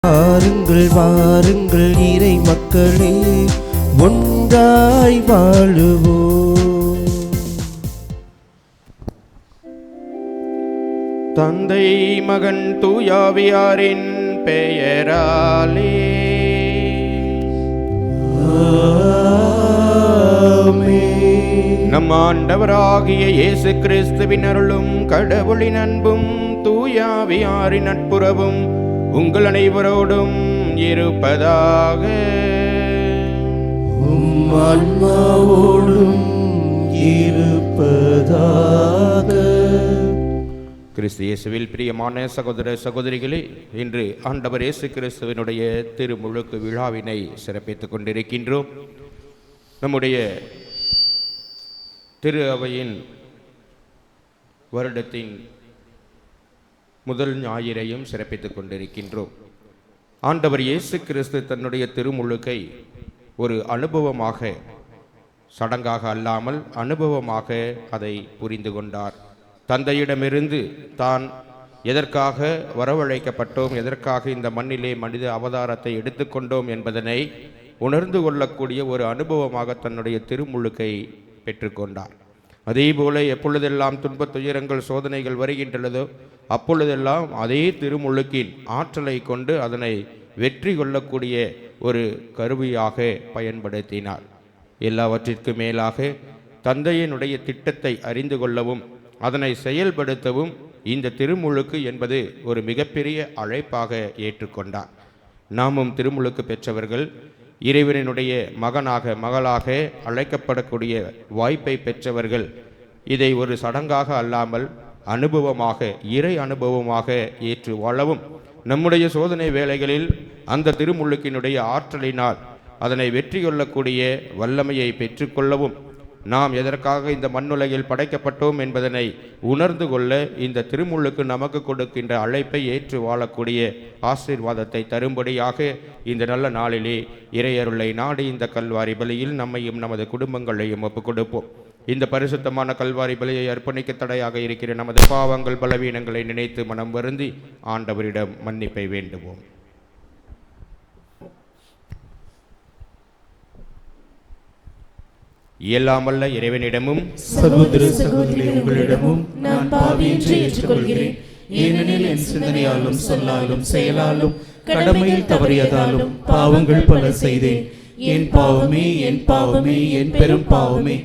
வாருங்கள் வாருங்கள் இறை மக்களே, ஒன்றாய் வாழுவோம். தந்தை மகன் தூயாவியாரின் பெயராலே நம் ஆண்டவராகிய இயேசு கிறிஸ்துவின் அருளும் கடவுளின் அன்பும் தூயாவியாரின் நட்புறவும் உங்கள் அனைவரோடும் இருப்பதாக. ஆன்மாவோடும் இருப்பதாக. கிறிஸ்து இயேசுவில் பிரியமான சகோதர சகோதரிகளே, இன்று ஆண்டவர் இயேசு கிறிஸ்துவினுடைய திருமுழுக்கு விழாவினை சிறப்பித்துக் கொண்டிருக்கின்றோம். நம்முடைய திரு அவையின் வருடத்தின் முதல் ஞாயிறையும் சிறப்பித்துக் கொண்டிருக்கின்றோம். ஆண்டவர் இயேசு கிறிஸ்து தன்னுடைய திருமுழுக்கை ஒரு அனுபவமாக, சடங்காக அல்லாமல் அனுபவமாக அதை புரிந்து கொண்டார். தந்தையிடமிருந்து தான் எதற்காக வரவழைக்கப்பட்டோம், எதற்காக இந்த மண்ணிலே மனித அவதாரத்தை எடுத்துக்கொண்டோம் என்பதனை உணர்ந்து கொள்ளக்கூடிய ஒரு அனுபவமாக தன்னுடைய திருமுழுக்கை பெற்றுக்கொண்டார். அதேபோல எப்பொழுதெல்லாம் துன்பத் துயரங்கள் சோதனைகள் வருகின்றனதோ அப்பொழுதெல்லாம் அதே திருமுழுக்கின் ஆற்றலை கொண்டு அதனை வெற்றி கொள்ளக்கூடிய ஒரு கருவியாக பயன்படுத்தினார். எல்லாவற்றிற்கும் மேலாக தந்தையினுடைய திட்டத்தை அறிந்து கொள்ளவும் அதனை செயல்படுத்தவும் இந்த திருமுழுக்கு என்பது ஒரு மிகப்பெரிய அழைப்பாக ஏற்றுக்கொண்டார். நாமும் திருமுழுக்கு பெற்றவர்கள், இறைவனுடைய மகனாக மகளாக அழைக்கப்படக்கூடிய வாய்ப்பை பெற்றவர்கள். இதை ஒரு சடங்காக அல்லாமல் அனுபவமாக, இறை அனுபவமாக ஏற்று வாழவும், நம்முடைய சோதனை வேளைகளில் அந்த திருமுழுக்கினுடைய ஆற்றலினால் அதனை வெற்றி கொள்ளக்கூடிய வல்லமையை பெற்றுக்கொள்ளவும், நாம் எதற்காக இந்த மண்ணுலகில் படைக்கப்பட்டோம் என்பதனை உணர்ந்து கொள்ள இந்த திருமுழுக்கு நமக்கு கொடுக்கின்ற அழைப்பை ஏற்று வாழக்கூடிய ஆசீர்வாதத்தை தரும்படியாக இந்த நல்ல நாளிலே இறையருளை நாடி இந்த கல்வாரி பலியில் நம்மையும் நமது குடும்பங்களையும் ஒப்புக் கொடுப்போம். இந்த பரிசுத்தமான கல்வாரி பலியை அர்ப்பணிக்க தடையாக இருக்கிற நமது பாவங்கள் பலவீனங்களை நினைத்து மனம் வருந்தி ஆண்டவரிடம் மன்னிப்பை வேண்டுவோம். இயலாமல்ல இறைவனிடமும் சகோதர சகோதரி உங்களிடமும் நான் பாவி என்று ஏற்றுக்கொள்கிறேன். ஏனெனில் என் சிந்தனையாலும் சொல்லாலும் செயலாலும் கடமையில் தவறியதாலும் பாவங்கள் பல செய்தேன். என் பாவமே என் பாவமே என் பெரும் பாவமே.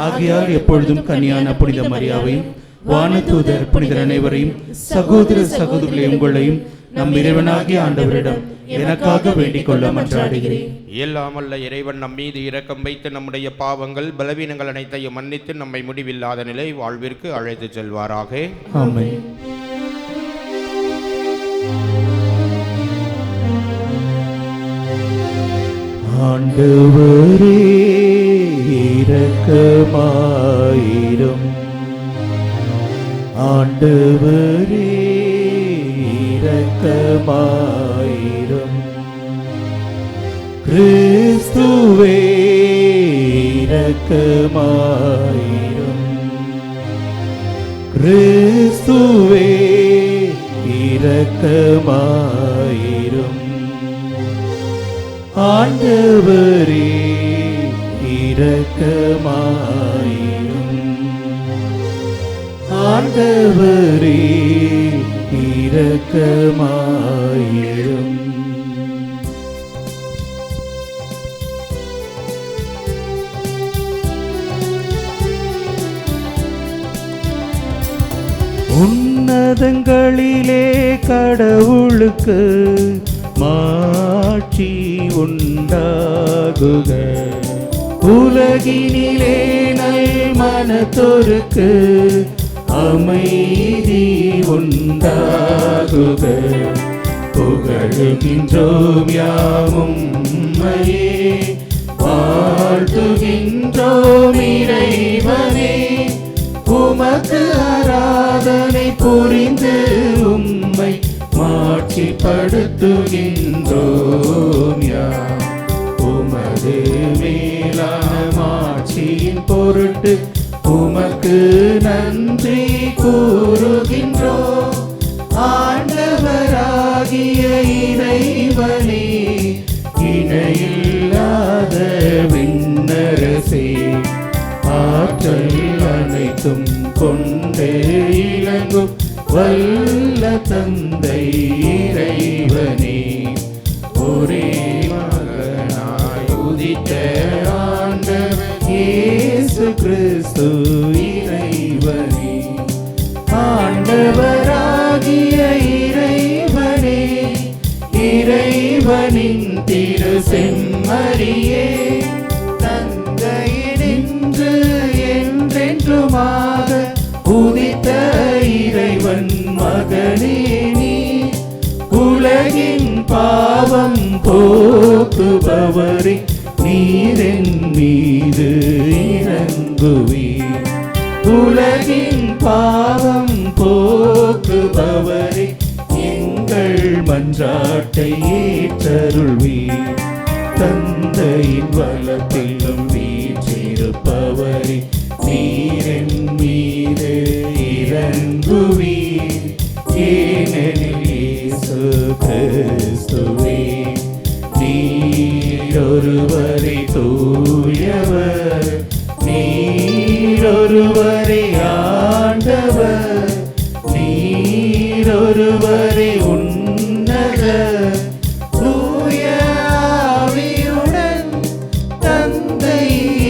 ஆகையால் எப்பொழுதும் கன்னியான புனித மரியாவையும் வானதூதர் புனிதர் அனைவரையும் சகோதர சகோதரிகளை உங்களையும் நம் இறைவனாகிய ஆண்டவரிடம் எனக்காக வேண்டிக் கொள்ள மன்றாடுகிறேன். இயலாமல்ல இறைவன் நம் மீது இரக்கம் வைத்து நம்முடைய பாவங்கள் பலவீனங்கள் அனைத்தையும் மன்னித்து நம்மை முடிவில்லாத நிலை வாழ்விற்கு அழைத்து செல்வாராக. ஆமென். ஆண்டவரே இரக்கமாயிரும். ஆண்டவரே இரக்கமாயிரும். கிறிஸ்துவே இரக்கமாயிரும். கிறிஸ்துவே இரக்கமாயிரும். ஆண்டவரே இரக்கமாயிரும். ஆண்டவரே இரக்கமாயிரும். உன்னதங்களிலே கடவுளுக்கு மாட்சி உண்டாகுக. உலகினிலே நல் மனத்தோருக்கு அமைதி உண்டாகுக. புகழுகின்றோம் யாவும் உம்மையே, வாழ்த்துகின்றோம் இறைவனே. உமக்கு ஆராதனை புரிந்து உம்மை மாட்சிப்படுத்துகின்றோம் யாம். உமது மேலான மாட்சியின் பொருட்டு உமக்கு நன்றி கூறுகின்றோம். ஆண்டவராகிய இறைவன் வல்ல தந்தை இறைவனே, ஒரே மகனாய் உதித்த ஆண்டவர் இயேசு கிறிஸ்து இறைவனே, ஆண்டவராகிய இறைவனே, இறைவனின் திரு செம்மறியே, தந்தையினின்று என்றென்றுமாக உதித்த இறைவன் மகனே நீ, உலகின் பாவம் போக்குபவரே, நீரென் மீது இறங்குவீர். உலகின் பாவம் போக்குபவரே, எங்கள் மன்றாட்டை ஏற்றருள்வீர். தந்தையின் வலத்திலும் வீற்றிருப்பவரே, நீரென் மீது இறங்குவீர். ஏனெனில் இயேசு கிறிஸ்துவே, நீரொருவரே தூயவர், நீரொருவரே ஆண்டவர், நீரொருவரே உன்னதர். தூய ஆவியுடன் தந்தை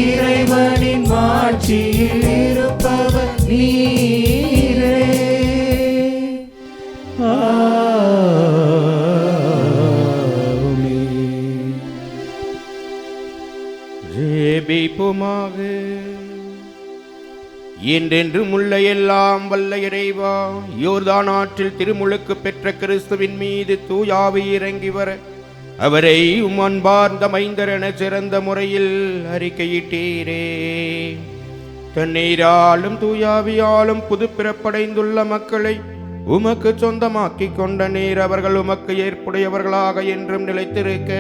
இறைவனின் மாட்சியில் இருப்பவர் நீரே. ஆமென். ஜெபிப்போமாக. என்றென்றும் உள்ள எல்லாம் வல்ல இறைவா, யோர்தான் ஆற்றில் திருமுழுக்கு பெற்ற கிறிஸ்துவின் மீது தூயாவி இறங்கி வர அவரை உம் அன்பார்ந்த மைந்தர் என சிறந்த முறையில் அறிக்கையிட்டீரே. தண்ணீராலும் தூயாவியாலும் புது பிறப்படைந்துள்ள மக்களை உமக்கு சொந்தமாக்கிக் கொண்ட நீர் அவர்கள் உமக்கு ஏற்புடையவர்களாக என்றும் நிலைத்திருக்க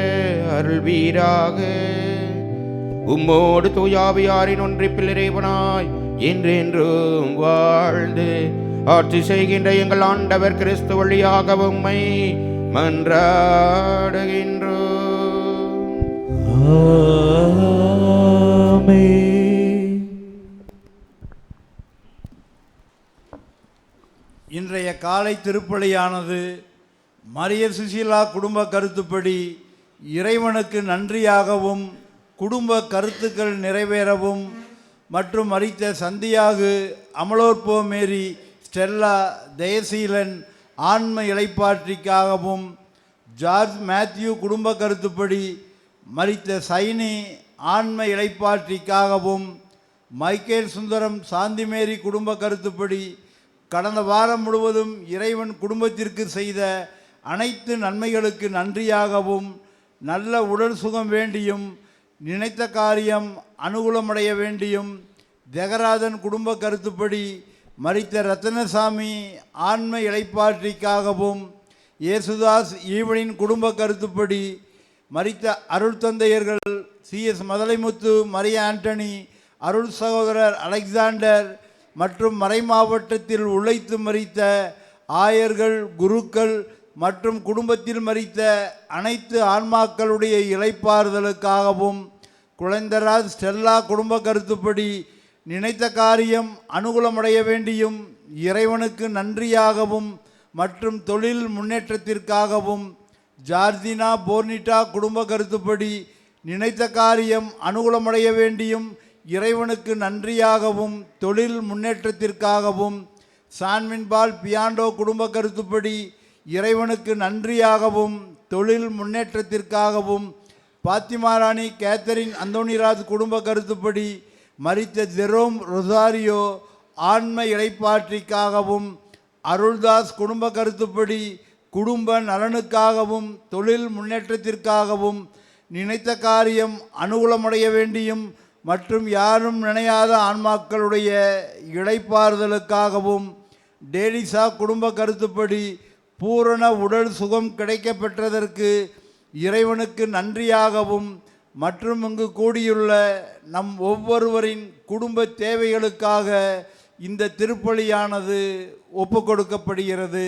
அருள்வீராக. உம்மோடு தூயாவியாரின் ஒன்றிப்பில் இறைவனாய் என்றென்றும் வாழ்ந்து ஆட்சி செய்கின்ற எங்கள் ஆண்டவர் கிறிஸ்து வழியாக உம்மை மன்றாடுகின்றோம். ஆமென். இன்றைய காலை திருப்பலியானது மரியர் சுசீலா குடும்ப கருத்துப்படி இறைவனுக்கு நன்றியாகவும் குடும்ப கருத்துக்கள் நிறைவேறவும் மற்றும் மரித்த சந்தியாகு, அமலோற்போ மேரி, ஸ்டெல்லா, ஜெயசீலன் ஆன்ம இளைப்பாற்றிக்காகவும், ஜார்ஜ் மேத்யூ குடும்ப கருத்துப்படி மரித்த சைனி ஆன்ம இளைப்பாற்றிக்காகவும், மைக்கேல் சுந்தரம் சாந்திமேரி குடும்ப கருத்துப்படி கடந்த வாரம் முழுவதும் இறைவன் குடும்பத்திற்கு செய்த அனைத்து நன்மைகளுக்கு நன்றியாகவும், நல்ல உடல் சுகம் வேண்டியும் நினைத்த காரியம் அனுகூலமடைய வேண்டியும், ஜெகராஜன் குடும்ப கருத்துப்படி மரித்த ரத்னசாமி ஆன்ம இளைப்பாற்றிக்காகவும், இயேசுதாஸ் ஈவனின் குடும்ப கருத்துப்படி மரித்த அருள் தந்தையர்கள் CS மதலைமுத்து, மரிய ஆண்டனி, அருள் சகோதரர் அலெக்சாண்டர் மற்றும் மறை மாவட்டத்தில் உழைத்து மரித்த ஆயர்கள், குருக்கள் மற்றும் குடும்பத்தில் மரித்த அனைத்து ஆன்மாக்களுடைய இளைப்பாறுதலுக்காகவும், குழந்தராஜ் ஸ்டெல்லா குடும்ப கருத்துப்படி நினைத்த காரியம் அனுகூலமடைய வேண்டியும் இறைவனுக்கு நன்றியாகவும் மற்றும் தொழில் முன்னேற்றத்திற்காகவும், ஜார்ஜினா போர்னிட்டா குடும்ப கருத்துப்படி நினைத்த காரியம் அனுகூலமடைய வேண்டியும் இறைவனுக்கு நன்றியாகவும் தொழில் முன்னேற்றத்திற்காகவும், சான்வின்பால் பியாண்டோ குடும்ப கருத்துப்படி இறைவனுக்கு நன்றியாகவும் தொழில் முன்னேற்றத்திற்காகவும், பாத்திமாராணி கேத்தரின் அந்தோனிராஜ் குடும்ப கருத்துப்படி மரித்த ஜெரோம் ரொசாரியோ ஆன்ம இளைப்பாற்றிக்காகவும், அருள்தாஸ் குடும்ப கருத்துப்படி குடும்ப நலனுக்காகவும் தொழில் முன்னேற்றத்திற்காகவும் நினைத்த காரியம் அனுகூலமடைய வேண்டியும் மற்றும் யாரும் நினையாத ஆன்மாக்களுடைய இளைப்பாறுதலுக்காகவும், டேலிசா குடும்ப கருத்துப்படி பூரண உடல் சுகம் கிடைக்கப் பெற்றதற்கு இறைவனுக்கு நன்றியாகவும் மற்றும் இங்கு கூடியுள்ள நம் ஒவ்வொருவரின் குடும்ப தேவைகளுக்காக இந்த திருப்பலியானது ஒப்புக்கொடுக்கப்படுகிறது.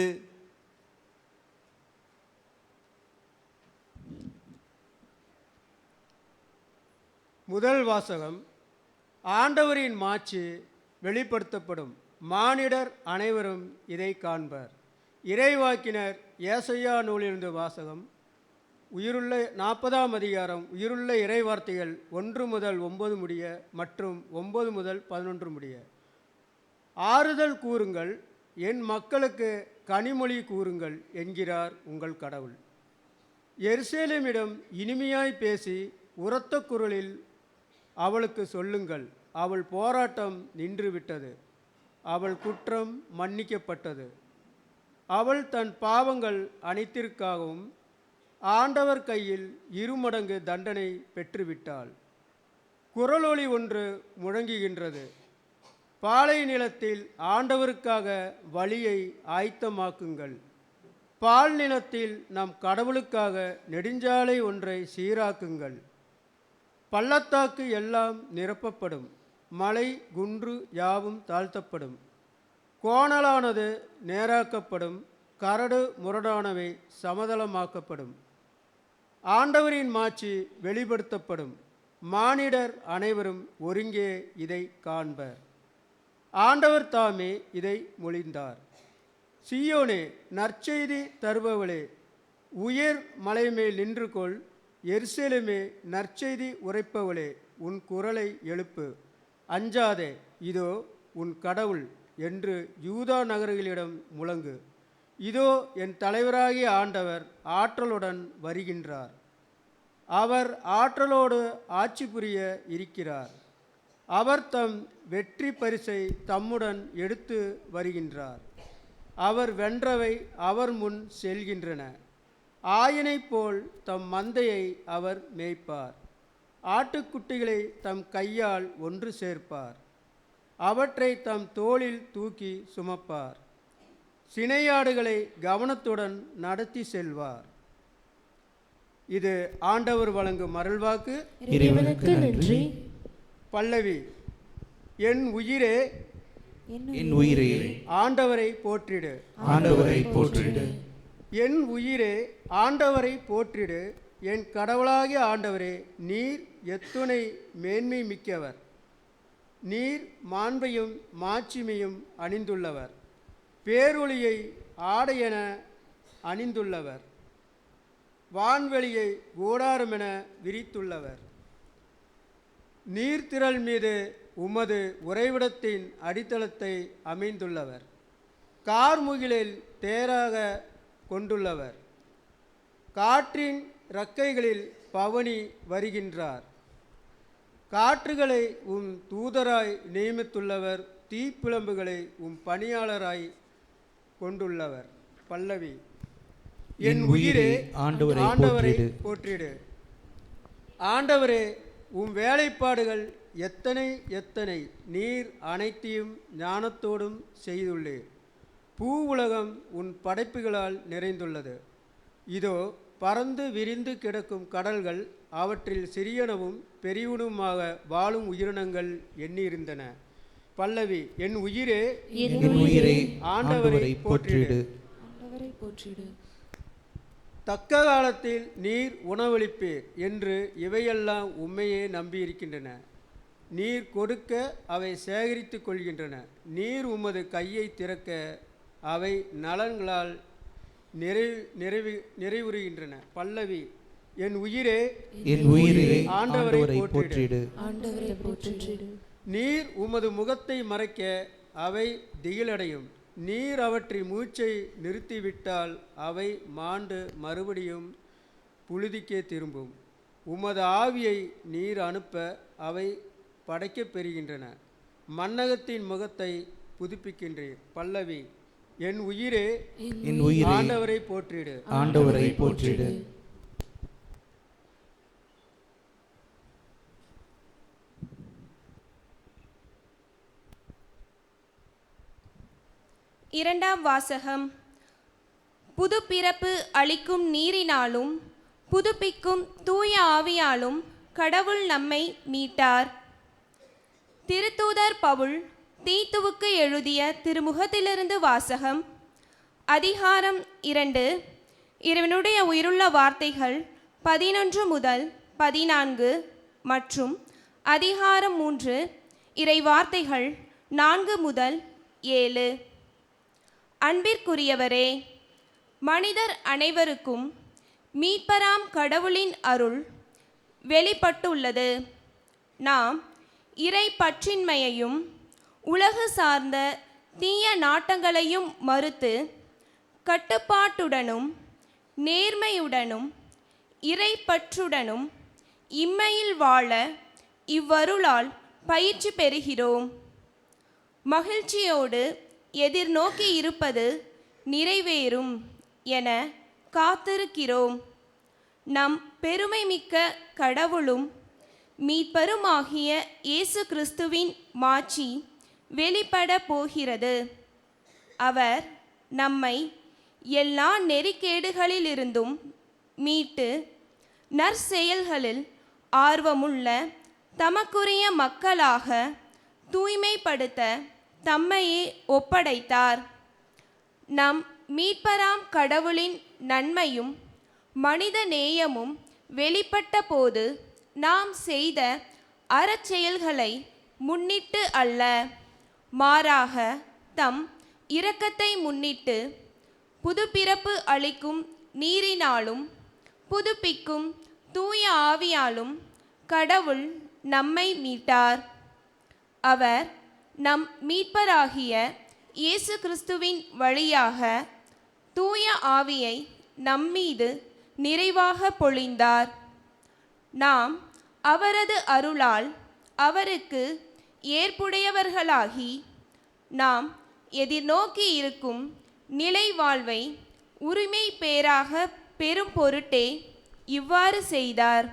முதல் வாசகம். ஆண்டவரின் மாட்சி வெளிப்படுத்தப்படும். மானிடர் அனைவரும் இதை காண்பர். இறைவாக்கினர் ஏசையா நூலிலிருந்து வாசகம். உயிருள்ள 40ஆம் அதிகாரம். உயிருள்ள இறைவார்த்தைகள் 1 முதல் 9 முடிய மற்றும் 9 முதல் 11 முடிய. ஆறுதல் கூறுங்கள், என் மக்களுக்கு கனிமொழி கூறுங்கள் என்கிறார் உங்கள் கடவுள். எருசலேமிடம் இனிமையாய் பேசி உரத்த குரலில் அவளுக்கு சொல்லுங்கள், அவள் போராட்டம் நின்றுவிட்டது, அவள் குற்றம் மன்னிக்கப்பட்டது, அவள் தன் பாவங்கள் அனைத்திற்காகவும் ஆண்டவர் கையில் 2 மடங்கு தண்டனை பெற்றுவிட்டாள். குரலொலி ஒன்று முழங்குகின்றது, பாலை நிலத்தில் ஆண்டவருக்காக வழியை ஆயத்தமாக்குங்கள், பால் நிலத்தில் நம் கடவுளுக்காக நெடுஞ்சாலை ஒன்றை சீராக்குங்கள். பள்ளத்தாக்கு எல்லாம் நிரப்பப்படும், மலை குன்று யாவும் தாழ்த்தப்படும், கோணலானது நேராக்கப்படும், கரடு முரடானவை சமதளமாக்கப்படும். ஆண்டவரின் மாட்சி வெளிப்படுத்தப்படும், மானிடர் அனைவரும் ஒருங்கே இதை காண்பர். ஆண்டவர் தாமே இதை மொழிந்தார். சீயோனே, நற்செய்தி தருபவளே, உயர் மலைமேல் நின்று கொள். எருசலேமே, நற்செய்தி உரைப்பவளே, உன் குரலை எழுப்பு. அஞ்சாதே, இதோ உன் கடவுள் என்று யூதா நகர்களிடம் முழங்கு. இதோ என் தலைவராகிய ஆண்டவர் ஆற்றலுடன் வருகின்றார், அவர் ஆற்றலோடு ஆட்சி புரிய இருக்கிறார், அவர் தம் வெற்றி பரிசை தம்முடன் எடுத்து வருகின்றார். அவர் வென்றவை அவர் முன் செல்கின்றன, ஆயனை போல் தம் மந்தையை அவர் மேய்ப்பார். ஆட்டுக்குட்டிகளை தம் கையால் ஒன்று சேர்ப்பார், அவற்றை தம் தோளில் தூக்கி சுமப்பார். சினையாடுகளை கவனத்துடன் நடத்தி செல்வார். இது ஆண்டவர் வழங்கும் அருள்வாக்கு. இறைவனுக்கு நன்றி. பல்லவி. என் உயிரே, என் உயிரே ஆண்டவரை போற்றிடு. ஆண்டவரை போற்றிடு. என் உயிரே, ஆண்டவரை போற்றிடு. என் கடவுளாகிய ஆண்டவரே, நீர் எத்துணை மேன்மை மிக்கவர். நீர் மாண்பையும் மாட்சிமையும் அணிந்துள்ளவர், பேரொளியை ஆடையென அணிந்துள்ளவர், வான்வெளியை கூடாரமென விரித்துள்ளவர். நீர்த்திரள் மீது உமது உறைவிடத்தின் அடித்தளத்தை அமைந்துள்ளவர், கார்முகிலில் தேராக கொண்டுள்ளவர், காற்றின் இறக்கைகளில் பவனி வருகின்றார். காற்றுகளை உம் தூதராய் நியமித்துள்ளவர், தீப்பிழம்புகளை உம் பணியாளராய் கொண்டுள்ளவர். பல்லவி. என் உயிரே, ஆண்டவரை போற்றிடு. ஆண்டவரே, உம் வேலைப்பாடுகள் எத்தனை எத்தனை, நீர் அனைத்தையும் ஞானத்தோடும் செய்துள்ளீர். பூ உலகம் உன் படைப்புகளால் நிறைந்துள்ளது. இதோ பறந்து விரிந்து கிடக்கும் கடல்கள், அவற்றில் சிறியனவும் பெரியவனுமாக வாழும் உயிரினங்கள் எண்ணியிருந்தன. பல்லவி. என் உயிரே, ஆண்டவரை போற்றிடு. தக்க காலத்தில் நீர் உணவளிப்பீர் என்று இவையெல்லாம் உம்மையே நம்பியிருக்கின்றன. நீர் கொடுக்க அவை சேகரித்து கொள்கின்றன. நீர் உமது கையை திறக்க அவை நலன்களால் நிறைவுறுகின்றன. பல்லவி. என் உயிரே, ஆண்டவரை போற்றிடு. நீர் உமது முகத்தை மறைக்க அவை திகிலடையும். நீர் அவற்றை மூச்சை நிறுத்திவிட்டால் அவை மாண்டு மறுபடியும் புழுதிக்கே திரும்பும். உமது ஆவியை நீர் அனுப்ப அவை படைக்கப் பெறுகின்றன. மன்னகத்தின் முகத்தை புதுப்பிக்கின்றீர். பல்லவி. என் உயிரே, ஆண்டவரை போற்றிடு. ஆண்டவரை போற்றிடு. இரண்டாம் வாசகம். புது பிறப்பு அளிக்கும் நீரினாலும் புதுப்பிக்கும் தூய ஆவியாலும் கடவுள் நம்மை மீட்டார். திருத்தூதர் பவுல் தீத்துவுக்கு எழுதிய திருமுகத்திலிருந்து வாசகம். அதிகாரம் 2. இறைவனுடைய உயிருள்ள வார்த்தைகள் 11 முதல் 14 மற்றும் அதிகாரம் 3 இறை வார்த்தைகள் 4 முதல் 7. அன்பிற்குரியவரே, மனிதர் அனைவருக்கும் மீட்பராம் கடவுளின் அருள் வெளிப்பட்டுள்ளது. நாம் இறை பற்றின்மையையும் உலகு சார்ந்த தீய நாட்டங்களையும் மறுத்து கட்டுப்பாட்டுடனும் நேர்மையுடனும் இறைப்பற்றுடனும் இம்மையில் வாழ இவ்வருளால் பயிற்சி பெறுகிறோம். மகிழ்ச்சியோடு எதிர்நோக்கி இருப்பது நிறைவேறும் என காத்திருக்கிறோம். நம் பெருமைமிக்க கடவுளும் மீட்பருமாகிய இயேசு கிறிஸ்துவின் மாட்சி வெளிப்பட போகிறது. அவர் நம்மை எல்லா நெறிக்கேடுகளிலிருந்தும் மீட்டு நற்செயல்களில் ஆர்வமுள்ள தமக்குரிய மக்களாக தூய்மைப்படுத்த தம்மையே ஒப்படைத்தார். நம் மீட்பராம் கடவுளின் நன்மையும் மனித நேயமும் வெளிப்பட்ட போது நாம் செய்த அறச்செயல்களை முன்னிட்டு அல்ல, மாறாக தம் இரக்கத்தை முன்னிட்டு புதுப்பிறப்பு அளிக்கும் நீரினாலும் புதுப்பிக்கும் தூய ஆவியாலும் கடவுள் நம்மை மீட்டார். அவர் நம் மீட்பராகிய இயேசு கிறிஸ்துவின் வழியாக தூய ஆவியை நம்மீது நிறைவாக பொழிந்தார். நாம் அவரது அருளால் அவருக்கு ஏற்புடையவர்களாகி நாம் எதிர்நோக்கி இருக்கும் நிலை வாழ்வை உரிமை பேராக பெரும் பொருட்டே இவ்வாறு செய்தார்.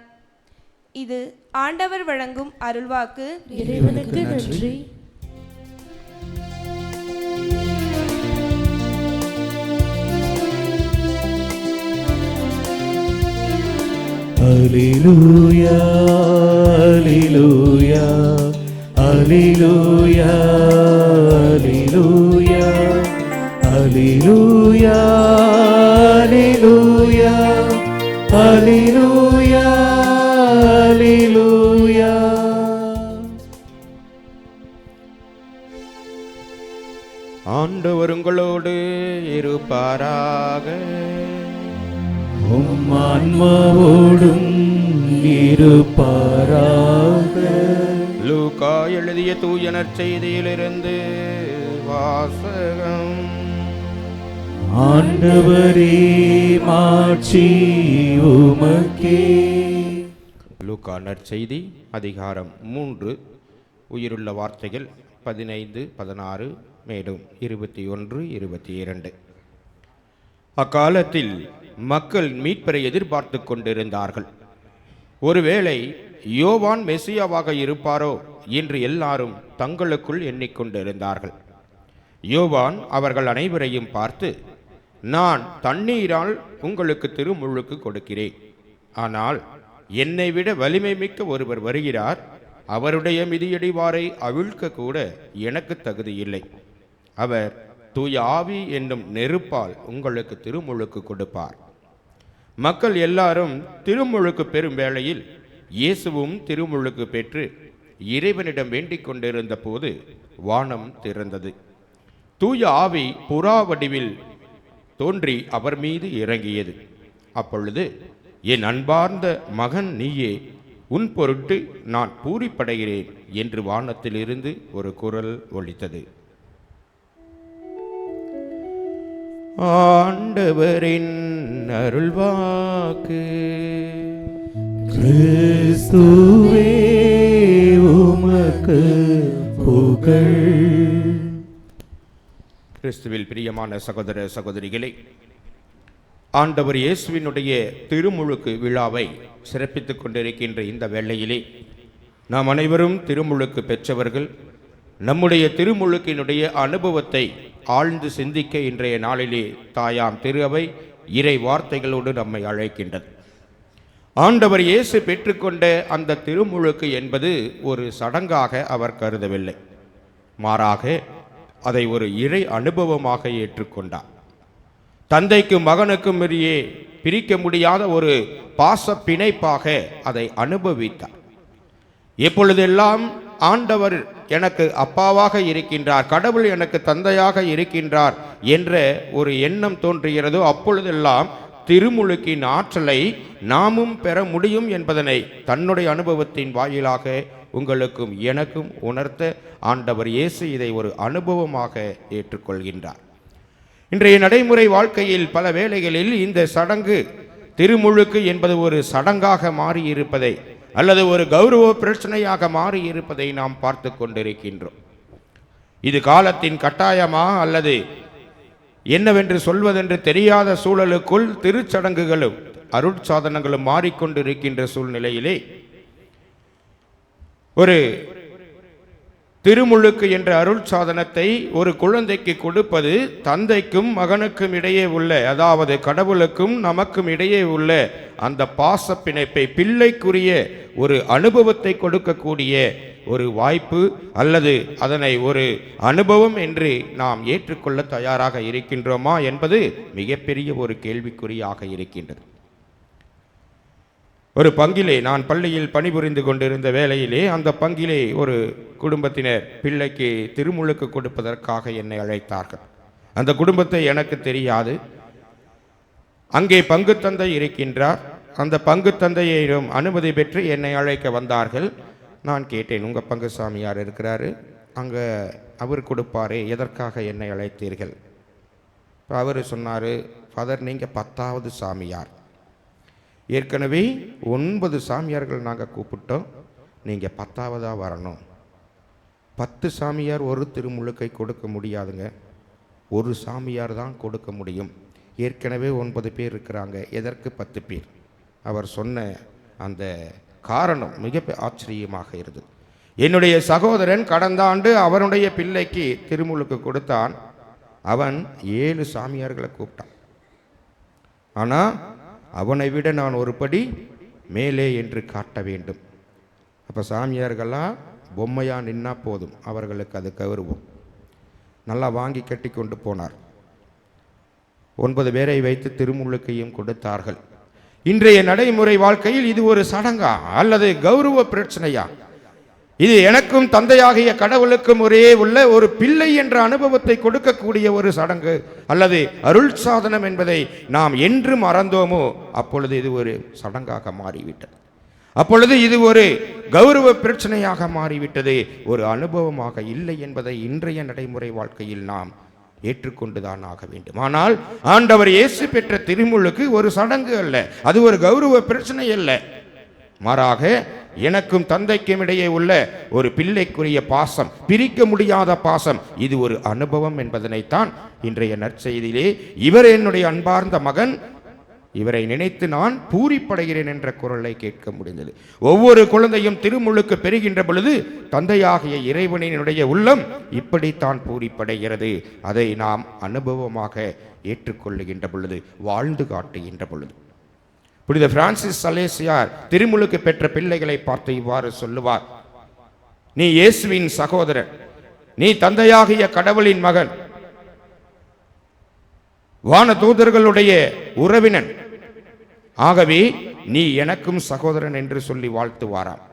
இது ஆண்டவர் வழங்கும் அருள்வாக்கு. இறைவனுக்கு நன்றி. அல்லேலூயா, அல்லேலூயா, அல்லேலூயா, அல்லேலூயா, அல்லேலூயா, அல்லேலூயா, அல்லேலூயா, அல்லேலூயா. ஆண்டவர் உங்களோடு இருப்பாராக. உம் ஆன்மாவோடும் இருப்பாராக. லூக்கா எழுதிய தூய நற்செய்தியிலிருந்து வாசகம். ஆண்டவரே, மாட்சி உமக்கே. லூக்கா நற்செய்தி அதிகாரம் 3, உயிருள்ள வார்த்தைகள் 15, 16, மேலும் 21, 22. அக்காலத்தில் மக்கள் மீட்பரை எதிர்பார்த்து கொண்டிருந்தார்கள். ஒருவேளை யோவான் மெசியாவாக இருப்பாரோ என்று எல்லாரும் தங்களுக்குள் எண்ணிக்கொண்டிருந்தார்கள். யோவான் அவர்கள் அனைவரையும் பார்த்து, நான் தண்ணீரால் உங்களுக்கு திருமுழுக்கு கொடுக்கிறேன், ஆனால் என்னை விட வலிமை மிக்க ஒருவர் வருகிறார், அவருடைய மிதியடிவாரை அவிழ்க்க கூட எனக்கு தகுதி இல்லை. அவர் தூய ஆவி என்னும் நெருப்பால் உங்களுக்கு திருமுழுக்கு கொடுப்பார். மக்கள் எல்லாரும் திருமுழுக்கு பெறும் வேளையில் இயேசுவும் திருமுழுக்கு பெற்று இறைவனிடம் வேண்டிக் கொண்டிருந்த போது வானம் திறந்தது. தூய ஆவி புறா வடிவில் தோன்றி அவர் மீது இறங்கியது. அப்பொழுது, என் அன்பார்ந்த மகன் நீயே, உன் பொருட்டு நான் பூரிப்படைகிறேன் என்று வானத்திலிருந்து ஒரு குரல் ஒலித்தது. ஆண்டவரின் அருள்வாக்கு. கிறிஸ்துவே உமக்கு புகழ். கிறிஸ்துவில் பிரியமான சகோதர சகோதரிகளே, ஆண்டவர் இயேசுவினுடைய திருமுழுக்கு விழாவை சிறப்பித்துக் கொண்டிருக்கின்ற இந்த வேளையிலே நாம் அனைவரும் திருமுழுக்கு பெற்றவர்கள். நம்முடைய திருமுழுக்கினுடைய அனுபவத்தை ஆழ்ந்து சிந்திக்க இன்றைய நாளிலே தாயாம் திரு அவை இறை வார்த்தைகளோடு நம்மை அழைக்கின்றது. ஆண்டவர் இயேசு பெற்றுக்கொண்ட அந்த திருமுழுக்கு என்பது ஒரு சடங்காக அவர் கருதவில்லை. மாறாக அதை ஒரு இறை அனுபவமாக ஏற்றுக்கொண்டார். தந்தைக்கும் மகனுக்கும் இடையே பிரிக்க முடியாத ஒரு பாச பிணைப்பாக அதை அனுபவித்தார். எப்பொழுதெல்லாம் ஆண்டவர் எனக்கு அப்பாவாக இருக்கின்றார், கடவுள் எனக்கு தந்தையாக இருக்கின்றார் என்ற ஒரு எண்ணம் தோன்றுகிறதோ அப்பொழுதெல்லாம் திருமுழுக்கின் ஆற்றலை நாமும் பெற முடியும் என்பதனை தன்னுடைய அனுபவத்தின் வாயிலாக உங்களுக்கும் எனக்கும் உணர்த்த ஆண்டவர் இயேசு இதை ஒரு அனுபவமாக ஏற்றுக்கொள்கின்றார். இன்றைய நடைமுறை வாழ்க்கையில் பல வேளைகளில் இந்த சடங்கு திருமுழுக்கு என்பது ஒரு சடங்காக மாறி இருப்பதை அல்லது ஒரு கௌரவ பிரச்சனையாக மாறி இருப்பதை நாம் பார்த்து கொண்டிருக்கின்றோம். இது காலத்தின் கட்டாயமா அல்லது என்னவென்று சொல்வதென்று தெரியாத சூழலுக்குள் திருச்சடங்குகளும் அருட்சாதனங்களும் மாறிக்கொண்டிருக்கின்ற சூழ்நிலையிலே ஒரு திருமுழுக்கு என்ற அருள் சாதனத்தை ஒரு குழந்தைக்கு கொடுப்பது தந்தைக்கும் மகனுக்கும் இடையே உள்ள, அதாவது கடவுளுக்கும் நமக்கும் இடையே உள்ள அந்த பாச பிணைப்பை, பிள்ளைக்குரிய ஒரு அனுபவத்தை கொடுக்கக்கூடிய ஒரு வாய்ப்பு அல்லது அதனை ஒரு அனுபவம் என்று நாம் ஏற்றுக்கொள்ள தயாராக இருக்கின்றோமா என்பது மிகப்பெரிய ஒரு கேள்விக்குறியாக இருக்கின்றது. ஒரு பங்கிலே நான் பள்ளியில் பணிபுரிந்து கொண்டிருந்த வேளையிலே அந்த பங்கிலே ஒரு குடும்பத்தினர் பிள்ளைக்கு திருமுழுக்கு கொடுப்பதற்காக என்னை அழைத்தார்கள். அந்த குடும்பத்தை எனக்கு தெரியாது. அங்கே பங்கு தந்தை இருக்கின்றார். அந்த பங்கு தந்தையிடம் அனுமதி பெற்று என்னை அழைக்க வந்தார்கள். நான் கேட்டேன், உங்கள் பங்கு சாமியார் இருக்கிறாரு, அங்கே அவர் கொடுப்பாரே, எதற்காக என்னை அழைத்தீர்கள்? அவர் சொன்னார், ஃபாதர் நீங்கள் 10வது சாமியார், ஏற்கனவே 9 சாமியார்கள் நாங்கள் கூப்பிட்டோம், நீங்கள் 10வதாக வரணும். 10 சாமியார் ஒரு திருமுழுக்கை கொடுக்க முடியாதுங்க, ஒரு சாமியார் தான் கொடுக்க முடியும். ஏற்கனவே 9 பேர் இருக்கிறாங்க, எதற்கு 10 பேர்? அவர் சொன்ன அந்த காரணம் மிக ஆச்சரியமாக இருந்தது. என்னுடைய சகோதரன் கடந்த ஆண்டு அவனுடைய பிள்ளைக்கு திருமுழுக்கு கொடுத்தான். அவன் 7 சாமியார்களை கூப்பிட்டான். ஆனால் அவனை விட நான் ஒரு படி மேலே என்று காட்ட வேண்டும். அப்போ சாமியார்களாக பொம்மையாக நின்னா போதும், அவர்களுக்கு அது கௌரவம். நல்லா வாங்கி கட்டி கொண்டு போனார். 9 பேரை வைத்து திருமுழுக்கையும் கொடுத்தார்கள். இன்றைய நடைமுறை வாழ்க்கையில் இது ஒரு சடங்கா அல்லது கௌரவ பிரச்சனையா? இது எனக்கும் தந்தையாகிய கடவுளுக்கும் ஒரே உள்ள ஒரு பிள்ளை என்ற அனுபவத்தை கொடுக்கக்கூடிய ஒரு சடங்கு அல்லது அருள் சாதனம் என்பதை நாம் என்று மறந்தோமோ அப்பொழுது இது ஒரு சடங்காக மாறிவிட்டது. அப்பொழுது இது ஒரு கௌரவ பிரச்சனையாக மாறிவிட்டது, ஒரு அனுபவமாக இல்லை என்பதை இன்றைய நடைமுறை வாழ்க்கையில் நாம் ஏற்றுக்கொண்டுதான் ஆக வேண்டும். ஆனால் ஆண்டவர் இயேசு பெற்ற திருமுழுக்கு ஒரு சடங்கு அல்ல, அது ஒரு கௌரவ பிரச்சனை அல்ல. மாறாக எனக்கும் தந்தைக்கும் இடையே உள்ள ஒரு பிள்ளைக்குரிய பாசம், பிரிக்க முடியாத பாசம், இது ஒரு அனுபவம் என்பதனைத்தான் இன்றைய நற்செய்தியிலே இவர் என்னுடைய அன்பார்ந்த மகன், இவரை நினைத்து நான் பூரிப்படைகிறேன் என்ற குரலை கேட்க முடிந்தது. ஒவ்வொரு குழந்தையும் திருமுழுக்கு பெறுகின்ற பொழுது தந்தையாகிய இறைவனினுடைய உள்ளம் இப்படித்தான் பூரிப்படைகிறது. அதை நாம் அனுபவமாக ஏற்றுக்கொள்ளுகின்ற பொழுது, வாழ்ந்து காட்டுகின்ற பொழுது. புனித பிரான்சிஸ் சலேசியார் திருமுழுக்கு பெற்ற பிள்ளைகளை பார்த்து இவ்வாறு சொல்லுவார், நீ இயேசுவின் சகோதரன், நீ தந்தையாகிய கடவுளின் மகன், வான தூதர்களுடைய உறவினன், ஆகவே நீ எனக்கும் சகோதரன் என்று சொல்லி வாழ்த்துவாராம்.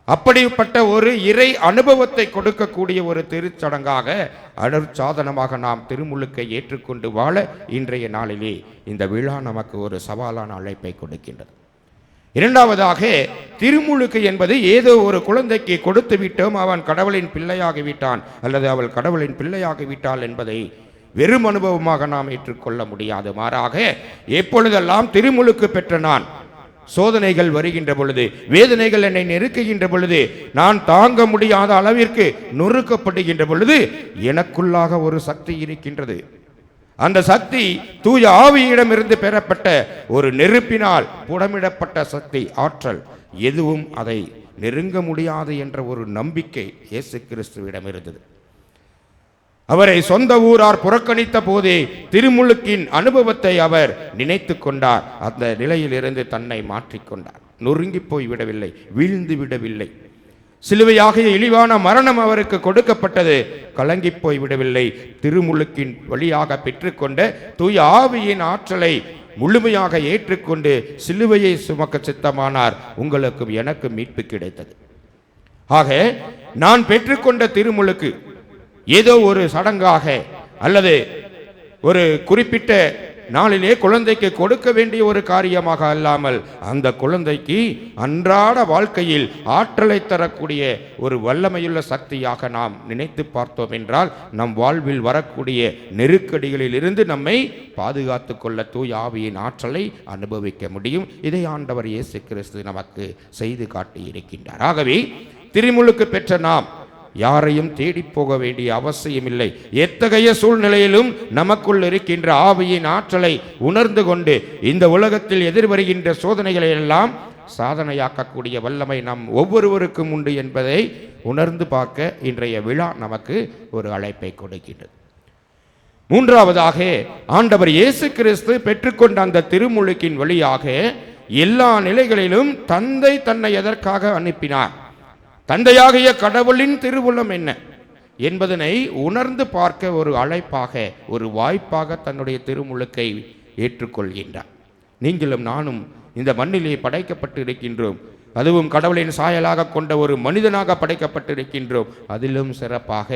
அப்படிப்பட்ட ஒரு இறை அனுபவத்தை கொடுக்கக்கூடிய ஒரு திருச்சடங்காக அருட்சாதனமாக நாம் திருமுழுக்கை ஏற்றுக்கொண்டு வாழ இன்றைய நாளிலே இந்த விழா நமக்கு ஒரு சவாலான அழைப்பை கொடுக்கின்றது. இரண்டாவதாக, திருமுழுக்கு என்பது ஏதோ ஒரு குழந்தைக்கு கொடுத்து விட்டோம், அவன் கடவுளின் பிள்ளையாகிவிட்டான் அல்லது அவள் கடவுளின் பிள்ளையாகிவிட்டாள் என்பதை வெறும் அனுபவமாக நாம் ஏற்றுக்கொள்ள முடியாது. மாறாக எப்பொழுதெல்லாம் திருமுழுக்கு பெற்ற நான் சோதனைகள் வருகின்ற பொழுது, வேதனைகள் என்னை நெருக்குகின்ற பொழுது, நான் தாங்க முடியாத அளவிற்கு நொறுக்கப்படுகின்ற பொழுது எனக்குள்ளாக ஒரு சக்தி இருக்கின்றது. அந்த சக்தி தூய ஆவியிடமிருந்து பெறப்பட்ட ஒரு நெருப்பினால் புடமிடப்பட்ட சக்தி, ஆற்றல், எதுவும் அதை நெருங்க முடியாது என்ற ஒரு நம்பிக்கை இயேசு கிறிஸ்துவிடம் இருந்தது. அவரை சொந்த ஊரார் புறக்கணித்த போதே திருமுழுக்கின் அனுபவத்தை அவர் நினைத்து கொண்டார். அந்த நிலையில் இருந்து தன்னை மாற்றிக்கொண்டார். நொறுங்கி போய் விடவில்லை, வீழ்ந்து விடவில்லை. சிலுவையாகிய இழிவான மரணம் அவருக்கு கொடுக்கப்பட்டது, கலங்கி போய் விடவில்லை. திருமுழுக்கின் வழியாக பெற்றுக்கொண்ட தூய ஆவியின் ஆற்றலை முழுமையாக ஏற்றுக்கொண்டு சிலுவையை சுமக்க சித்தமானார். உங்களுக்கும் எனக்கும் மீட்பு கிடைத்தது. ஆக நான் பெற்றுக்கொண்ட திருமுழுக்கு ஏதோ ஒரு சடங்காக அல்லது ஒரு குறிப்பிட்ட நாளிலே குழந்தைக்கு கொடுக்க வேண்டிய ஒரு காரியமாக அல்லாமல் அந்த குழந்தைக்கு அன்றாட வாழ்க்கையில் ஆற்றலை தரக்கூடிய ஒரு வல்லமையுள்ள சக்தியாக நாம் நினைத்து பார்த்தோம் என்றால் நம் வாழ்வில் வரக்கூடிய நெருக்கடிகளில் இருந்து நம்மை பாதுகாத்து கொள்ள தூய ஆவியின் ஆற்றலை அனுபவிக்க முடியும். இதை ஆண்டவர் இயேசு கிறிஸ்து நமக்கு செய்து காட்டியிருக்கின்றார். ஆகவே திருமுழுக்கு பெற்ற நாம் யாரையும் தேடி போக வேண்டிய அவசியமில்லை. எத்தகைய சூழ்நிலையிலும் நமக்குள் இருக்கின்ற ஆவியின் ஆற்றலை உணர்ந்து கொண்டு இந்த உலகத்தில் எதிர்வருகின்ற சோதனைகளை எல்லாம் சாதனையாக்கக்கூடிய வல்லமை நம் ஒவ்வொருவருக்கும் உண்டு என்பதை உணர்ந்து பார்க்க இன்றைய விழா நமக்கு ஒரு அழைப்பை கொடுக்கின்றது. மூன்றாவதாக, ஆண்டவர் இயேசு கிறிஸ்து பெற்றுக்கொண்ட அந்த திருமுழுக்கின் வழியாக எல்லா நிலைகளிலும் தந்தை தன்னை எதற்காக அனுப்பினார், தந்தையாகிய கடவுளின் திருவுளம் என்ன என்பதனை உணர்ந்து பார்க்க ஒரு அழைப்பாக, ஒரு வாய்ப்பாக தன்னுடைய திருமுழுக்கை ஏற்றுக்கொள்கின்றார். நீங்களும் நானும் இந்த மண்ணிலே படைக்கப்பட்டு இருக்கின்றோம். அதுவும் கடவுளின் சாயலாக கொண்ட ஒரு மனிதனாக படைக்கப்பட்டிருக்கின்றோம். அதிலும் சிறப்பாக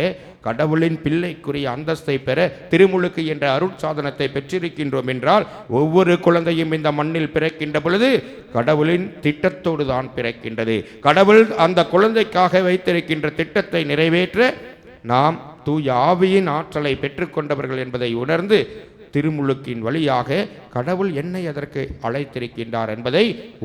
கடவுளின் பிள்ளைக்குரிய அந்தஸ்தை பெற திருமுழுக்கு என்ற அருட்சாதனத்தை பெற்றிருக்கின்றோம் என்றால் ஒவ்வொரு குழந்தையும் இந்த மண்ணில் பிறக்கின்ற பொழுது கடவுளின் திட்டத்தோடு தான் பிறக்கின்றது. கடவுள் அந்த குழந்தைக்காக வைத்திருக்கின்ற திட்டத்தை நிறைவேற்ற நாம் தூய ஆவியின் ஆற்றலை பெற்றுக்கொண்டவர்கள் என்பதை உணர்ந்து திருமுழுக்கின் வழியாக கடவுள் என்னை அதற்கு அழைத்திருக்கின்றார் என்பதை